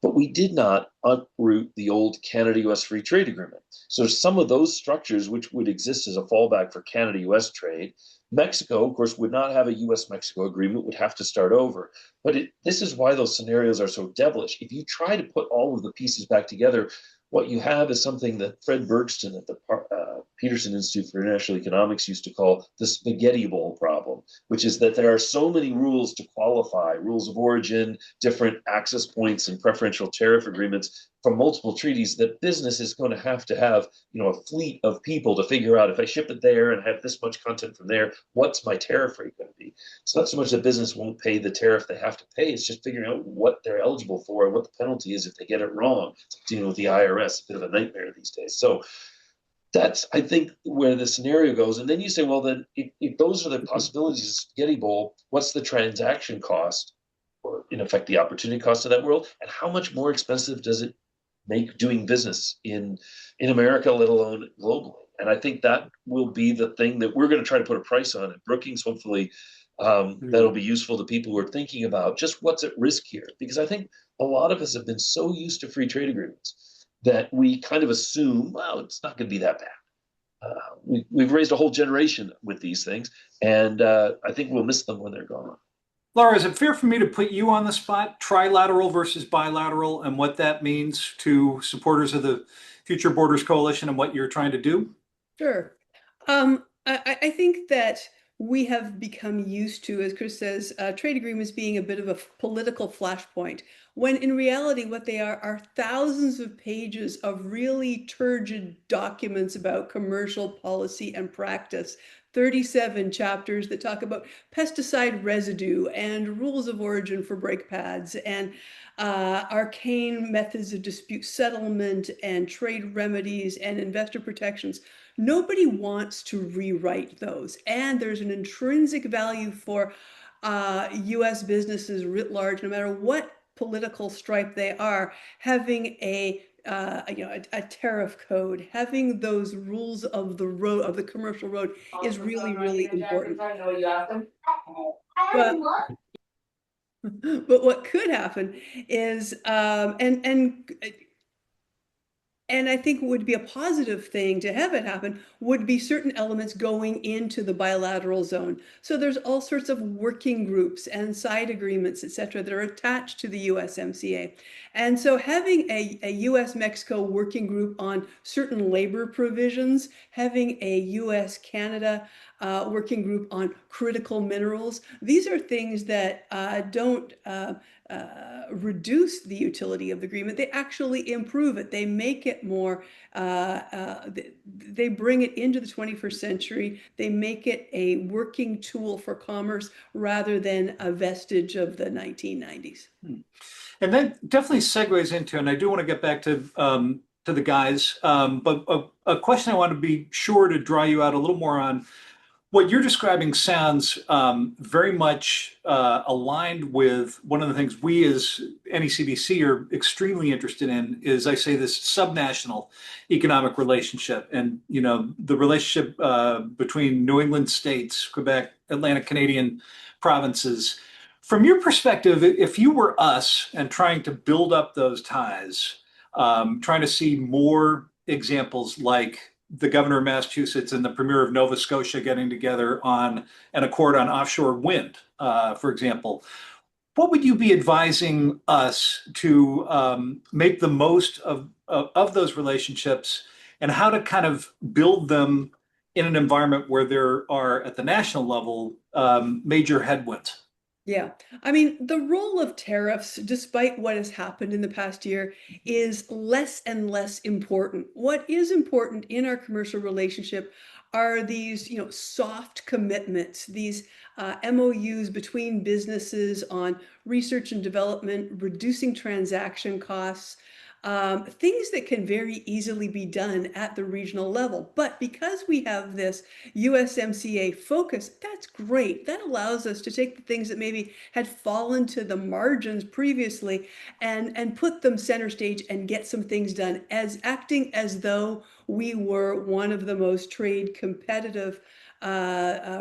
But we did not uproot the old Canada-US Free Trade Agreement. So some of those structures, which would exist as a fallback for Canada-US trade, Mexico, of course, would not have a US-Mexico agreement, would have to start over. But this is why those scenarios are so devilish. If you try to put all of the pieces back together, what you have is something that Fred Bergston at the Peterson Institute for International Economics used to call the spaghetti bowl problem. which is that there are so many rules to qualify, rules of origin, different access points and preferential tariff agreements from multiple treaties, that business is going to have, a fleet of people to figure out, if I ship it there and have this much content from there, what's my tariff rate going to be? It's not so much that business won't pay the tariff they have to pay, it's just figuring out what they're eligible for and what the penalty is if they get it wrong. It's like dealing with the IRS, a bit of a nightmare these days. So that's, I think, where the scenario goes. And then you say, well, then if those are the possibilities of spaghetti bowl, what's the transaction cost, or in effect, the opportunity cost of that world? And how much more expensive does it make doing business in America, let alone globally? And I think that will be the thing that we're going to try to put a price on. And Brookings, hopefully, that'll be useful to people who are thinking about just what's at risk here. Because I think a lot of us have been so used to free trade agreements that we kind of assume, well, it's not going to be that bad. We've raised a whole generation with these things, and I think we'll miss them when they're gone. Laura, is it fair for me to put you on the spot, trilateral versus bilateral, and what that means to supporters of the Future Borders Coalition and what you're trying to do? Sure. I think that we have become used to, as Chris says, trade agreements being a bit of a political flashpoint, when in reality what they are thousands of pages of really turgid documents about commercial policy and practice. 37 chapters that talk about pesticide residue and rules of origin for brake pads and arcane methods of dispute settlement and trade remedies and investor protections. Nobody wants to rewrite those. And there's an intrinsic value for US businesses writ large, no matter what political stripe they are, having a tariff code, having those rules of the road, of the commercial road, is really, really important. But what could happen is, and I think would be a positive thing to have it happen, would be certain elements going into the bilateral zone. So there's all sorts of working groups and side agreements, et cetera, that are attached to the USMCA. And so having a US-Mexico working group on certain labor provisions, having a US-Canada working group on critical minerals, these are things that don't reduce the utility of the agreement. They actually improve it. They make it more, they bring it into the 21st century. They make it a working tool for commerce rather than a vestige of the 1990s. And that definitely segues into, and I do want to get back to the guys, but a question I want to be sure to draw you out a little more on. What you're describing sounds very much aligned with one of the things we as NECBC are extremely interested in is, I say, this subnational economic relationship, and the relationship between New England states, Quebec, Atlantic Canadian provinces. From your perspective, if you were us and trying to build up those ties, trying to see more examples like the governor of Massachusetts and the premier of Nova Scotia getting together on an accord on offshore wind, for example, what would you be advising us to make the most of those relationships, and how to kind of build them in an environment where there are, at the national level, major headwinds? Yeah, I mean, the role of tariffs, despite what has happened in the past year, is less and less important. What is important in our commercial relationship are these, soft commitments, these MOUs between businesses on research and development, reducing transaction costs, things that can very easily be done at the regional level. But because we have this USMCA focus, that's great. That allows us to take the things that maybe had fallen to the margins previously and put them center stage and get some things done, as acting as though we were one of the most trade competitive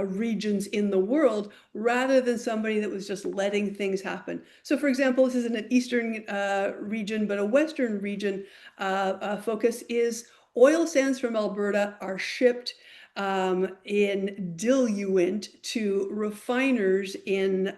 regions in the world, rather than somebody that was just letting things happen. So for example, this isn't an Eastern region, but a Western region focus is oil sands from Alberta are shipped in diluent to refiners in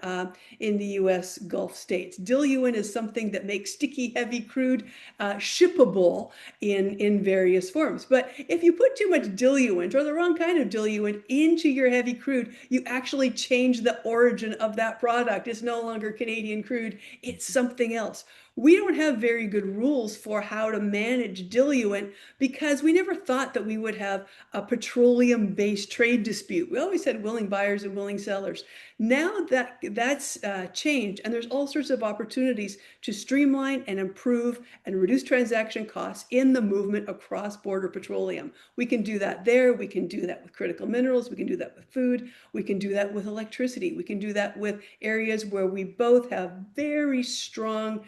the U.S. Gulf states. Diluent is something that makes sticky, heavy crude shippable in various forms. But if you put too much diluent or the wrong kind of diluent into your heavy crude, you actually change the origin of that product. It's no longer Canadian crude, it's something else. We don't have very good rules for how to manage diluent because we never thought that we would have a petroleum-based trade dispute. We always had willing buyers and willing sellers. Now that's changed, and there's all sorts of opportunities to streamline and improve and reduce transaction costs in the movement across border petroleum. We can do that there. We can do that with critical minerals. We can do that with food. We can do that with electricity. We can do that with areas where we both have very strong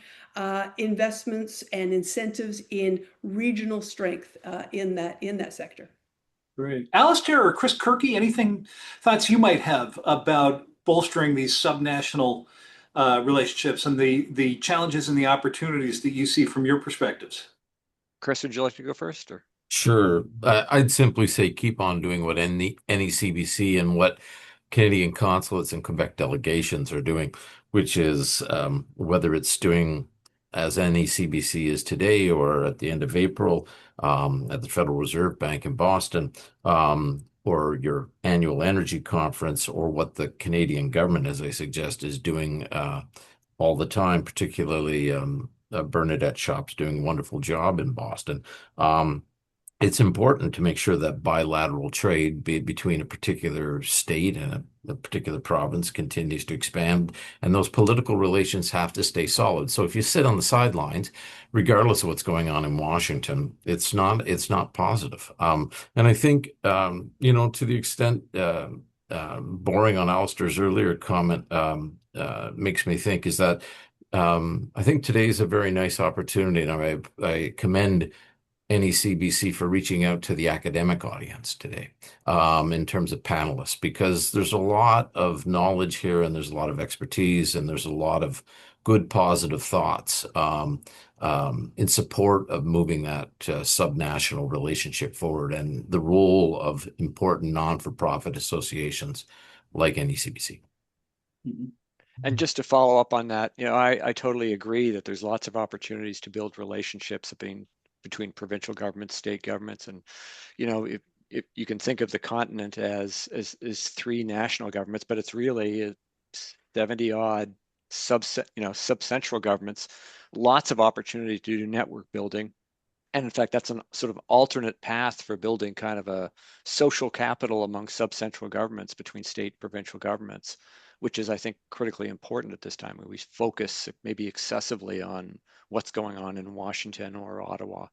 investments and incentives in regional strength in that sector. Great. Alistair or Chris Kirky, thoughts you might have about bolstering these subnational relationships and the challenges and the opportunities that you see from your perspectives? Chris, would you like to go first, or? Sure. I'd simply say keep on doing what NECBC and what Canadian consulates and Quebec delegations are doing, which is whether it's doing as NECBC is today or at the end of April at the Federal Reserve Bank in Boston, or your annual energy conference, or what the Canadian government, as I suggest, is doing all the time, particularly Bernadette Shop's doing a wonderful job in Boston. It's important to make sure that bilateral trade, be it between a particular state and a particular province, continues to expand, and those political relations have to stay solid. So if you sit on the sidelines, regardless of what's going on in Washington, it's not positive. And I think to the extent boring on Alistair's earlier comment makes me think is that I think today is a very nice opportunity, and I commend NECBC for reaching out to the academic audience today in terms of panelists, because there's a lot of knowledge here and there's a lot of expertise and there's a lot of good positive thoughts in support of moving that subnational relationship forward and the role of important non-for-profit associations like NECBC. And just to follow up on that, I totally agree that there's lots of opportunities to build relationships between provincial governments, state governments, and if you can think of the continent as three national governments, but it's really 70 odd subcentral governments, lots of opportunity to do network building. And in fact, that's a sort of alternate path for building kind of a social capital among subcentral governments between state provincial governments, which is, I think, critically important at this time, where we focus maybe excessively on what's going on in Washington or Ottawa.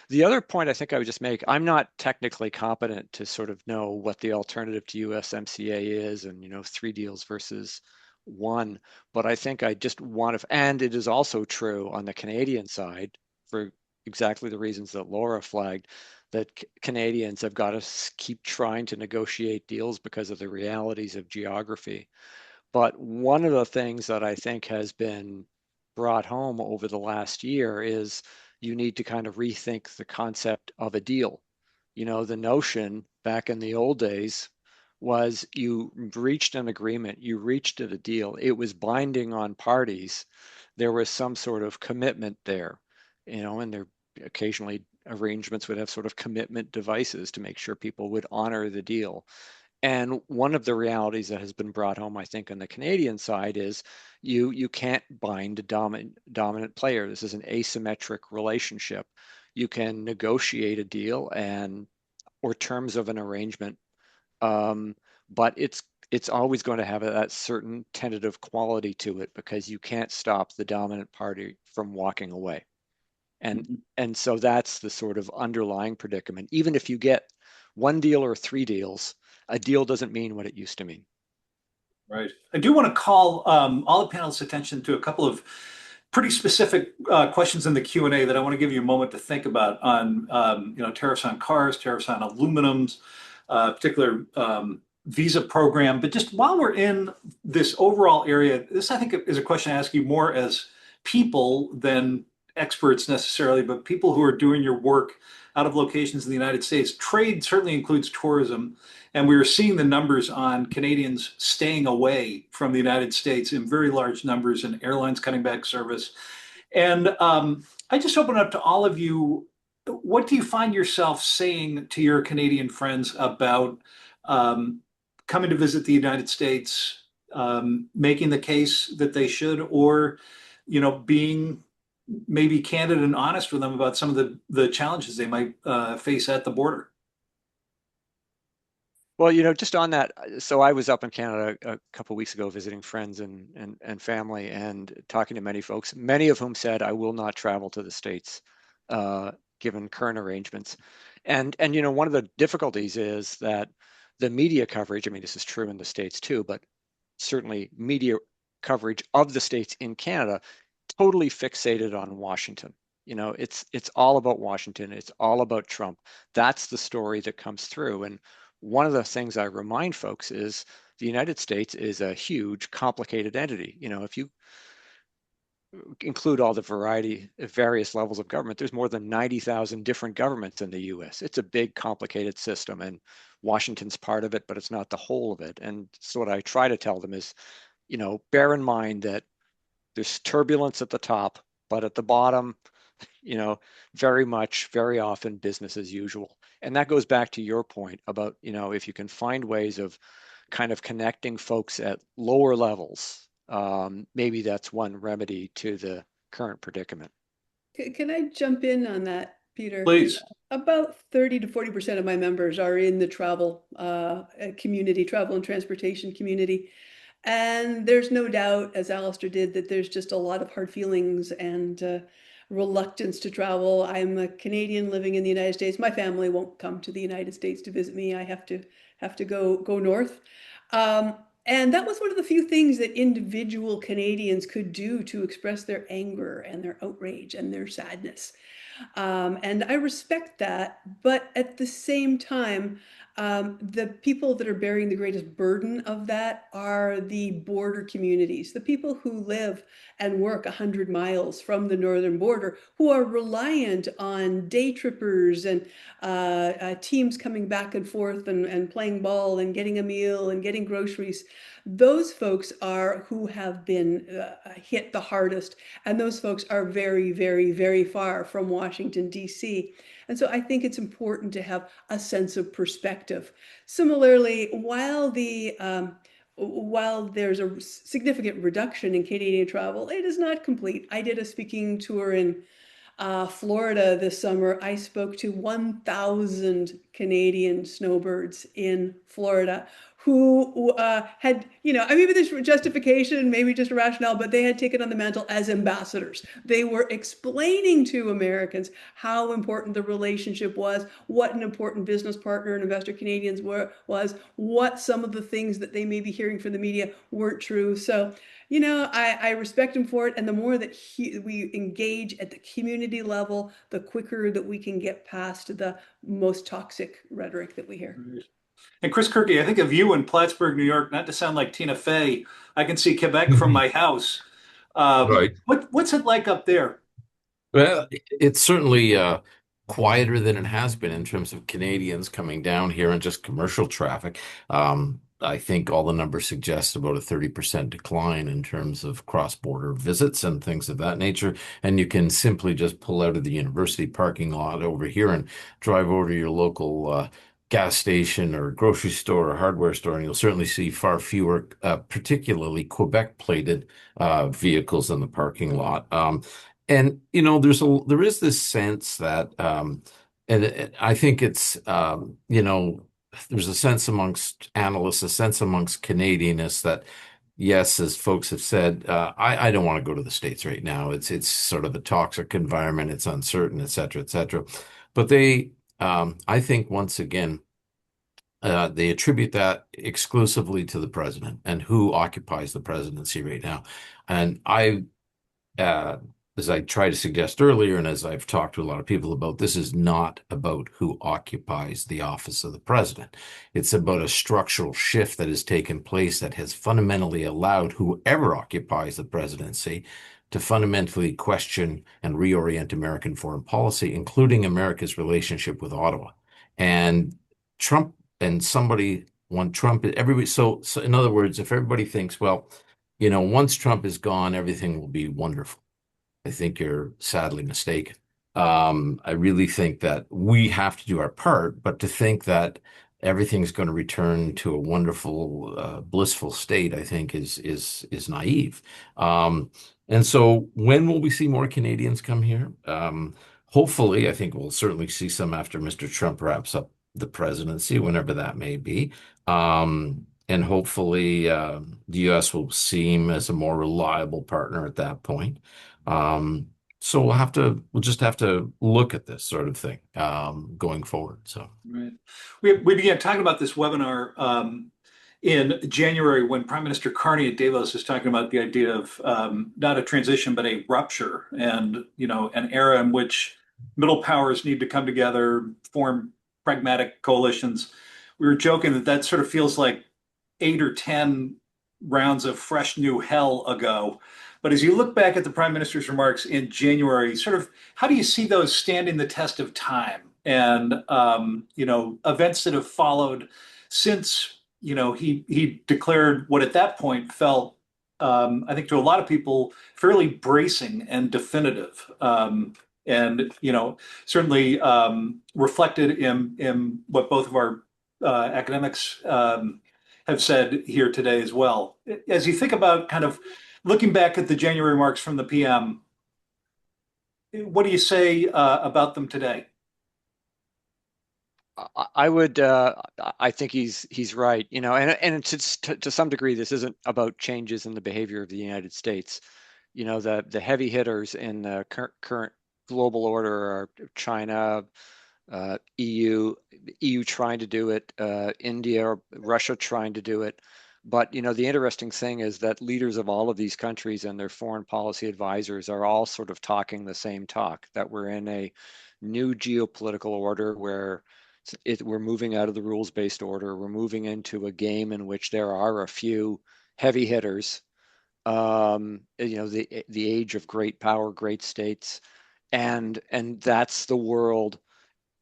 The other point I think I would just make, I'm not technically competent to sort of know what the alternative to USMCA is and, 3 deals versus 1, but I think I just want to, and it is also true on the Canadian side for exactly the reasons that Laura flagged, that Canadians have got to keep trying to negotiate deals because of the realities of geography. But one of the things that I think has been brought home over the last year is you need to kind of rethink the concept of a deal. The notion back in the old days was you reached an agreement, you reached a deal, it was binding on parties, there was some sort of commitment there, and there occasionally arrangements would have sort of commitment devices to make sure people would honor the deal. And one of the realities that has been brought home, I think, on the Canadian side is you can't bind a dominant player. This is an asymmetric relationship. You can negotiate a deal or terms of an arrangement, but it's always going to have that certain tentative quality to it because you can't stop the dominant party from walking away. And so that's the sort of underlying predicament. Even if you get 1 deal or 3 deals, a deal doesn't mean what it used to mean. Right. I do want to call all the panelists' attention to a couple of pretty specific questions in the Q&A that I want to give you a moment to think about on, tariffs on cars, tariffs on aluminums, particular visa program. But just while we're in this overall area, this I think is a question I ask you more as people than experts necessarily, but people who are doing your work out of locations in the United States. Trade certainly includes tourism, and we are seeing the numbers on Canadians staying away from the United States in very large numbers, and airlines cutting back service. And I just open up to all of you. What do you find yourself saying to your Canadian friends about um, coming to visit the United States, making the case that they should, or being maybe candid and honest with them about some of the challenges they might face at the border? Well, just on that, so I was up in Canada a couple of weeks ago visiting friends and family and talking to many folks, many of whom said, I will not travel to the States, given current arrangements. And one of the difficulties is that the media coverage, I mean, this is true in the States too, but certainly media coverage of the States in Canada, totally fixated on Washington. It's all about Washington. It's all about Trump. That's the story that comes through. And one of the things I remind folks is the United States is a huge, complicated entity. If you include all the various levels of government, there's more than 90,000 different governments in the US. It's a big, complicated system, and Washington's part of it, but it's not the whole of it. And so what I try to tell them is, bear in mind that there's turbulence at the top, but at the bottom, very often business as usual. And that goes back to your point about, if you can find ways of kind of connecting folks at lower levels, maybe that's one remedy to the current predicament. Can I jump in on that, Peter? Please. About 30 to 40% of my members are in the travel community, travel and transportation community. And there's no doubt, as Alistair did, that there's just a lot of hard feelings and reluctance to travel. I'm a Canadian living in the United States. My family won't come to the United States to visit me. I have to go north. And that was one of the few things that individual Canadians could do to express their anger and their outrage and their sadness. And I respect that, but at the same time, the people that are bearing the greatest burden of that are the border communities, the people who live and work 100 miles from the northern border, who are reliant on day trippers and teams coming back and forth and playing ball and getting a meal and getting groceries. Those folks are who have been hit the hardest, and those folks are very, very, very far from Washington, D.C. And so I think it's important to have a sense of perspective. Similarly, while there's a significant reduction in Canadian travel, it is not complete. I did a speaking tour in Florida this summer. I spoke to 1,000 Canadian snowbirds in Florida who had, maybe there's justification, maybe just a rationale, but they had taken on the mantle as ambassadors. They were explaining to Americans how important the relationship was, what an important business partner and investor Canadians was, what some of the things that they may be hearing from the media weren't true. So, I respect him for it. And the more that we engage at the community level, the quicker that we can get past the most toxic rhetoric that we hear. And Chris Kirky, I think of you in Plattsburgh, New York, not to sound like Tina Fey. I can see Quebec from my house. Right. What's it like up there? Well, it's certainly quieter than it has been in terms of Canadians coming down here and just commercial traffic. I think all the numbers suggest about a 30% decline in terms of cross-border visits and things of that nature. And you can simply just pull out of the university parking lot over here and drive over to your local gas station or grocery store or hardware store, and you'll certainly see far fewer, particularly Quebec-plated vehicles in the parking lot. And there is this sense that, and I think it's there's a sense amongst analysts, a sense amongst Canadianists that, yes, as folks have said, I don't want to go to the States right now. It's sort of a toxic environment. It's uncertain, et cetera, et cetera. But I think once again, they attribute that exclusively to the president and who occupies the presidency right now. And as I tried to suggest earlier, and as I've talked to a lot of people about, this is not about who occupies the office of the president. It's about a structural shift that has taken place that has fundamentally allowed whoever occupies the presidency to fundamentally question and reorient American foreign policy, including America's relationship with Ottawa. And Trump and somebody want Trump, everybody. So in other words, if everybody thinks, well, once Trump is gone, everything will be wonderful, I think you're sadly mistaken. I really think that we have to do our part, but to think that everything's going to return to a wonderful, blissful state, I think is naive. And so, when will we see more Canadians come here? Hopefully, I think we'll certainly see some after Mr. Trump wraps up the presidency, whenever that may be. And hopefully, the U.S. will seem as a more reliable partner at that point. So we'll just have to look at this sort of thing going forward. So Right. We began talking about this webinar in January when Prime Minister Carney at Davos was talking about the idea of not a transition, but a rupture, and an era in which middle powers need to come together, form pragmatic coalitions. We were joking that sort of feels like 8 or 10 rounds of fresh new hell ago. But as you look back at the Prime Minister's remarks in January, sort of how do you see those standing the test of time and events that have followed since he declared what at that point felt, I think to a lot of people, fairly bracing and definitive, and certainly reflected in what both of our academics have said here today as well. As you think about kind of looking back at the January remarks from the PM, what do you say about them today? I think he's right, and to some degree, this isn't about changes in the behavior of the United States. The heavy hitters in the current global order are China, EU trying to do it, India, Russia trying to do it. But the interesting thing is that leaders of all of these countries and their foreign policy advisors are all sort of talking the same talk, that we're in a new geopolitical order where we're moving out of the rules-based order. We're moving into a game in which there are a few heavy hitters, the age of great power, great states, and that's the world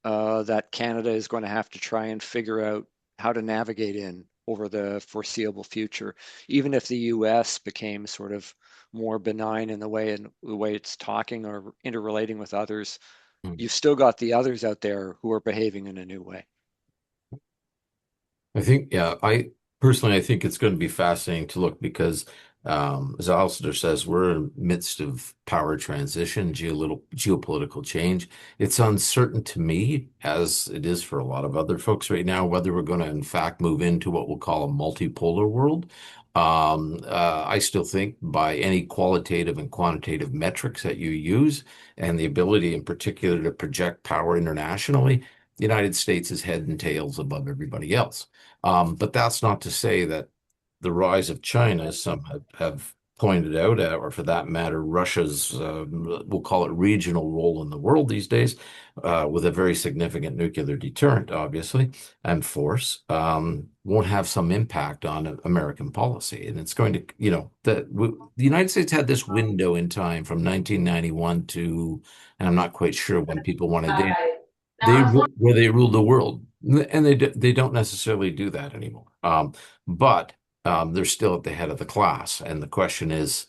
that Canada is going to have to try and figure out how to navigate in over the foreseeable future. Even if the U.S. became sort of more benign in the way it's talking or interrelating with others, you've still got the others out there who are behaving in a new way. I think, yeah, I think it's going to be fascinating to look because, as Alistair says, we're in the midst of power transition, geopolitical change. It's uncertain to me, as it is for a lot of other folks right now, whether we're going to, in fact, move into what we'll call a multipolar world. I still think by any qualitative and quantitative metrics that you use, and the ability in particular to project power internationally, the United States is head and tails above everybody else. But that's not to say that the rise of China, as some have pointed out, or for that matter, Russia's, we'll call it regional role in the world these days, with a very significant nuclear deterrent, obviously, and force, won't have some impact on American policy. And it's going to, the United States had this window in time from 1991 to, and I'm not quite sure when people wanted, where they ruled the world. And they don't necessarily do that anymore. But they're still at the head of the class. And the question is,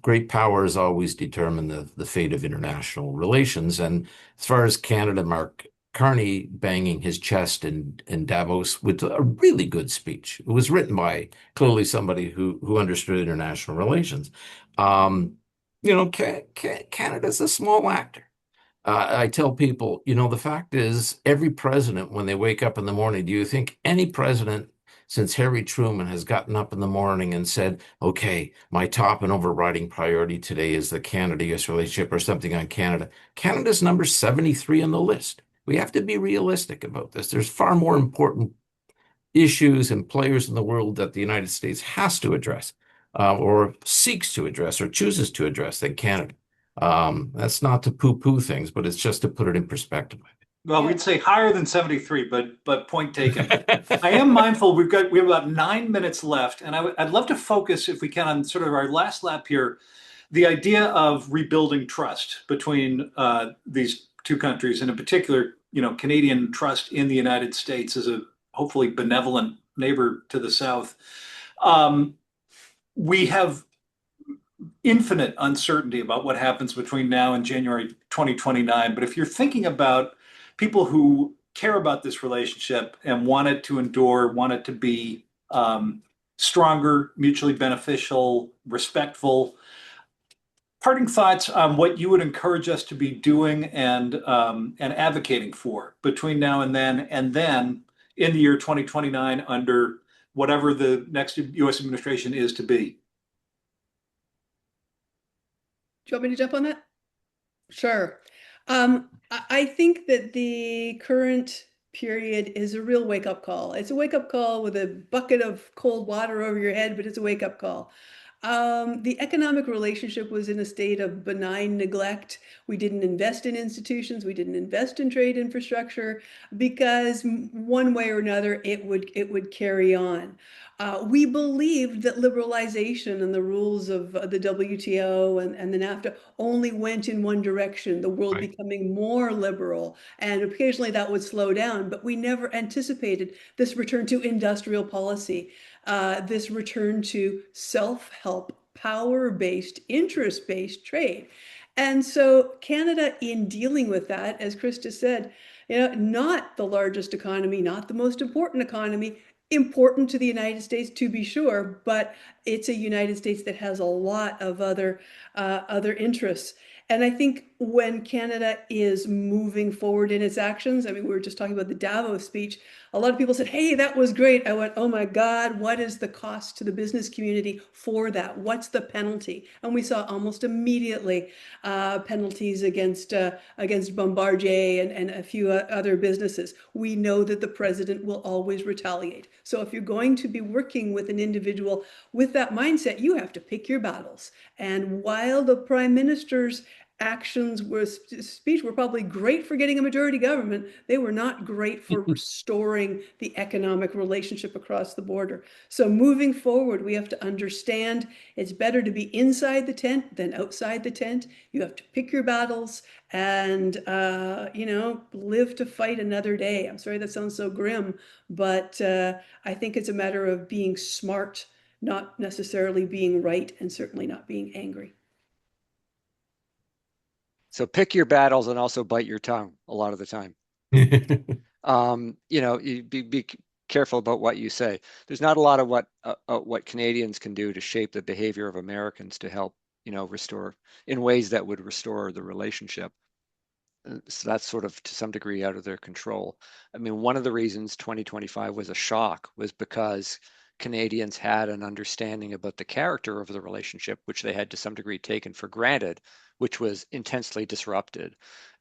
great powers always determine the fate of international relations. And as far as Canada, Mark Carney banging his chest in Davos with a really good speech. It was written by clearly somebody who understood international relations. Canada's a small actor. I tell people, the fact is, every president, when they wake up in the morning, do you think any president since Harry Truman has gotten up in the morning and said, okay, my top and overriding priority today is the Canada-US relationship or something on Canada? Canada's number 73 on the list. We have to be realistic about this. There's far more important issues and players in the world that the United States has to address, or seeks to address, or chooses to address than Canada. That's not to poo-poo things, but it's just to put it in perspective. Well, we'd say higher than 73, but point taken. I am mindful we have about 9 minutes left, and I'd love to focus, if we can, on sort of our last lap here, the idea of rebuilding trust between these two countries, and in particular, Canadian trust in the United States as a hopefully benevolent neighbor to the South. We have infinite uncertainty about what happens between now and January 2029. But if you're thinking about people who care about this relationship and want it to endure, want it to be stronger, mutually beneficial, respectful, parting thoughts on what you would encourage us to be doing and advocating for between now and then in the year 2029 under whatever the next U.S. administration is to be. Do you want me to jump on that? Sure. I think that the current period is a real wake-up call. It's a wake-up call with a bucket of cold water over your head, but it's a wake-up call. The economic relationship was in a state of benign neglect. We didn't invest in institutions. We didn't invest in trade infrastructure because one way or another it would carry on. We believed that liberalization and the rules of the WTO and the NAFTA only went in one direction, the world Right. becoming more liberal, and occasionally that would slow down, but we never anticipated this return to industrial policy, this return to self-help, power-based, interest-based trade. And so Canada, in dealing with that, as Krista said, not the largest economy, not the most important economy, important to the United States to be sure, but it's a United States that has a lot of other interests. And I think when Canada is moving forward in its actions, I mean, we were just talking about the Davos speech. A lot of people said, hey, that was great. I went, oh my God, what is the cost to the business community for that? What's the penalty? And we saw almost immediately penalties against Bombardier and a few other businesses. We know that the president will always retaliate. So if you're going to be working with an individual with that mindset, you have to pick your battles. And while the prime minister's speech were probably great for getting a majority government, they were not great for restoring the economic relationship across the border. So moving forward, we have to understand it's better to be inside the tent than outside the tent. You have to pick your battles and, live to fight another day. I'm sorry that sounds so grim, but I think it's a matter of being smart, not necessarily being right, and certainly not being angry. So pick your battles and also bite your tongue a lot of the time. You be careful about what you say. There's not a lot of what Canadians can do to shape the behavior of Americans to help, restore in ways that would restore the relationship. So that's sort of to some degree out of their control. I mean, one of the reasons 2025 was a shock was because Canadians had an understanding about the character of the relationship, which they had to some degree taken for granted, which was intensely disrupted.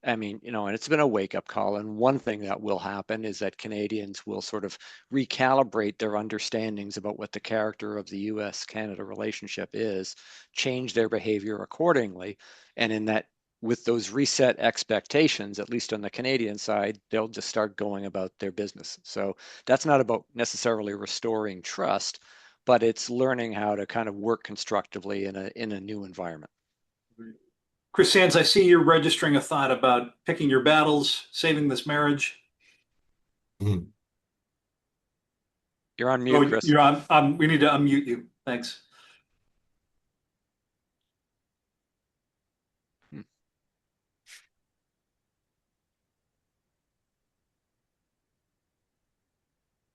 I mean, and it's been a wake-up call. And one thing that will happen is that Canadians will sort of recalibrate their understandings about what the character of the US-Canada relationship is, change their behavior accordingly. And in that, with those reset expectations, at least on the Canadian side, they'll just start going about their business. So that's not about necessarily restoring trust, but it's learning how to kind of work constructively in a new environment. Chris Sands, I see you're registering a thought about picking your battles, saving this marriage. Mm. You're on mute, Chris. You're on. We need to unmute you. Thanks.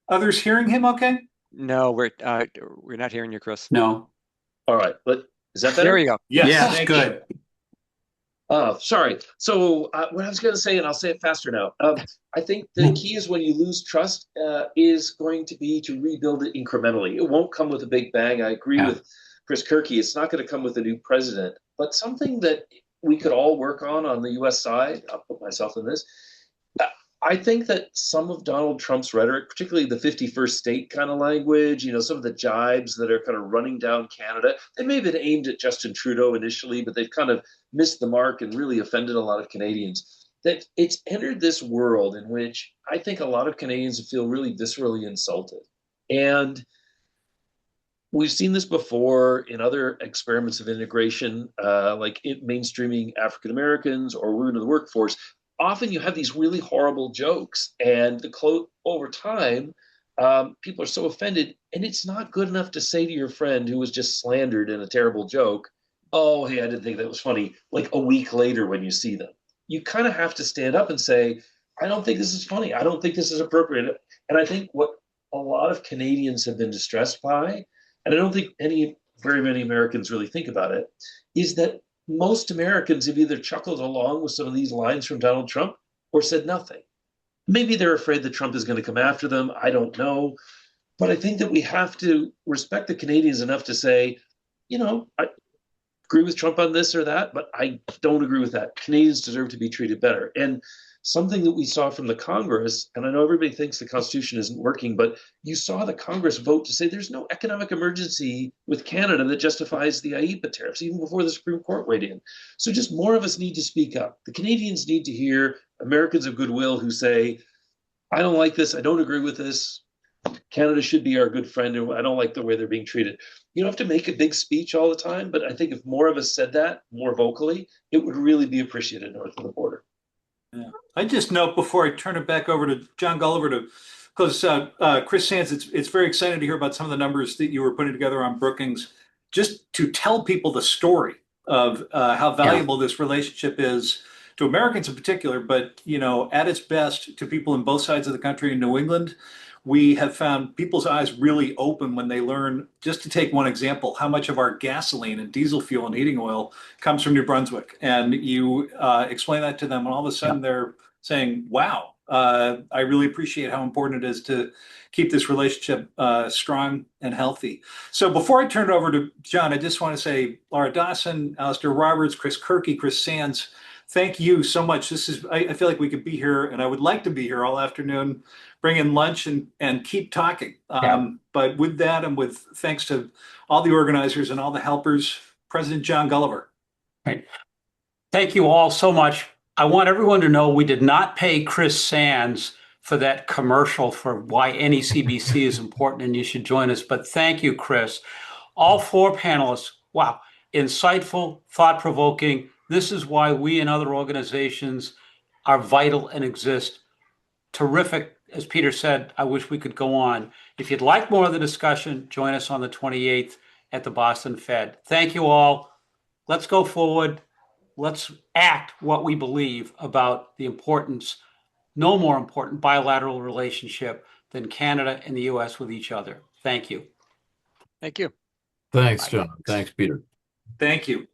Others hearing him okay? No, we're not hearing you, Chris. No. All right, but is that better? There you go. Yes, Yes, good. Sorry. So what I was going to say, and I'll say it faster now. I think the key is when you lose trust is going to be to rebuild it incrementally. It won't come with a big bang. I agree with Chris Kirky. It's not going to come with a new president, but something that we could all work on the U.S. side. I'll put myself in this. I think that some of Donald Trump's rhetoric, particularly the 51st state kind of language, some of the jibes that are kind of running down Canada, they may have been aimed at Justin Trudeau initially, but they've kind of missed the mark and really offended a lot of Canadians. That it's entered this world in which I think a lot of Canadians feel really viscerally insulted. And we've seen this before in other experiments of integration, like mainstreaming African Americans or women in the workforce. Often you have these really horrible jokes, and over time, people are so offended, and it's not good enough to say to your friend who was just slandered in a terrible joke, "Oh, hey, I didn't think that was funny." Like a week later, when you see them, you kind of have to stand up and say, "I don't think this is funny. I don't think this is appropriate." And I think what a lot of Canadians have been distressed by, and I don't think very many Americans really think about it, is that most Americans have either chuckled along with some of these lines from Donald Trump or said nothing. Maybe they're afraid that Trump is going to come after them. I don't know. But I think that we have to respect the Canadians enough to say, I agree with Trump on this or that, but I don't agree with that. Canadians deserve to be treated better. And something that we saw from the Congress, and I know everybody thinks the Constitution isn't working, but you saw the Congress vote to say there's no economic emergency with Canada that justifies the IEEPA tariffs, even before the Supreme Court weighed in. So just more of us need to speak up. The Canadians need to hear Americans of goodwill who say, I don't like this, I don't agree with this. Canada should be our good friend, and I don't like the way they're being treated. You don't have to make a big speech all the time, but I think if more of us said that more vocally, it would really be appreciated north of the border. Yeah. I just note before I turn it back over to John Gulliver to close, Chris Sands, it's very exciting to hear about some of the numbers that you were putting together on Brookings, just to tell people the story of how valuable this relationship is to Americans in particular, but at its best to people in both sides of the country in New England. We have found people's eyes really open when they learn, just to take one example, how much of our gasoline and diesel fuel and heating oil comes from New Brunswick. And you explain that to them, and all of a sudden they're saying, wow, I really appreciate how important it is to keep this relationship strong and healthy. So before I turn it over to John, I just want to say, Laura Dawson, Alistair Roberts, Chris Kirky, Chris Sands, thank you so much. I feel like we could be here, and I would like to be here all afternoon, bring in lunch and keep talking. But with that, and with thanks to all the organizers and all the helpers, President John Gulliver. Right. Thank you all so much. I want everyone to know we did not pay Chris Sands for that commercial for why NECBC is important and you should join us. But thank you, Chris. All four panelists, wow, insightful, thought-provoking. This is why we and other organizations are vital and exist. Terrific. As Peter said, I wish we could go on. If you'd like more of the discussion, join us on the 28th at the Boston Fed. Thank you all. Let's go forward. Let's act what we believe about the importance, no more important bilateral relationship than Canada and the US with each other. Thank you. Thank you. Thanks, John. Thanks, Peter. Thank you.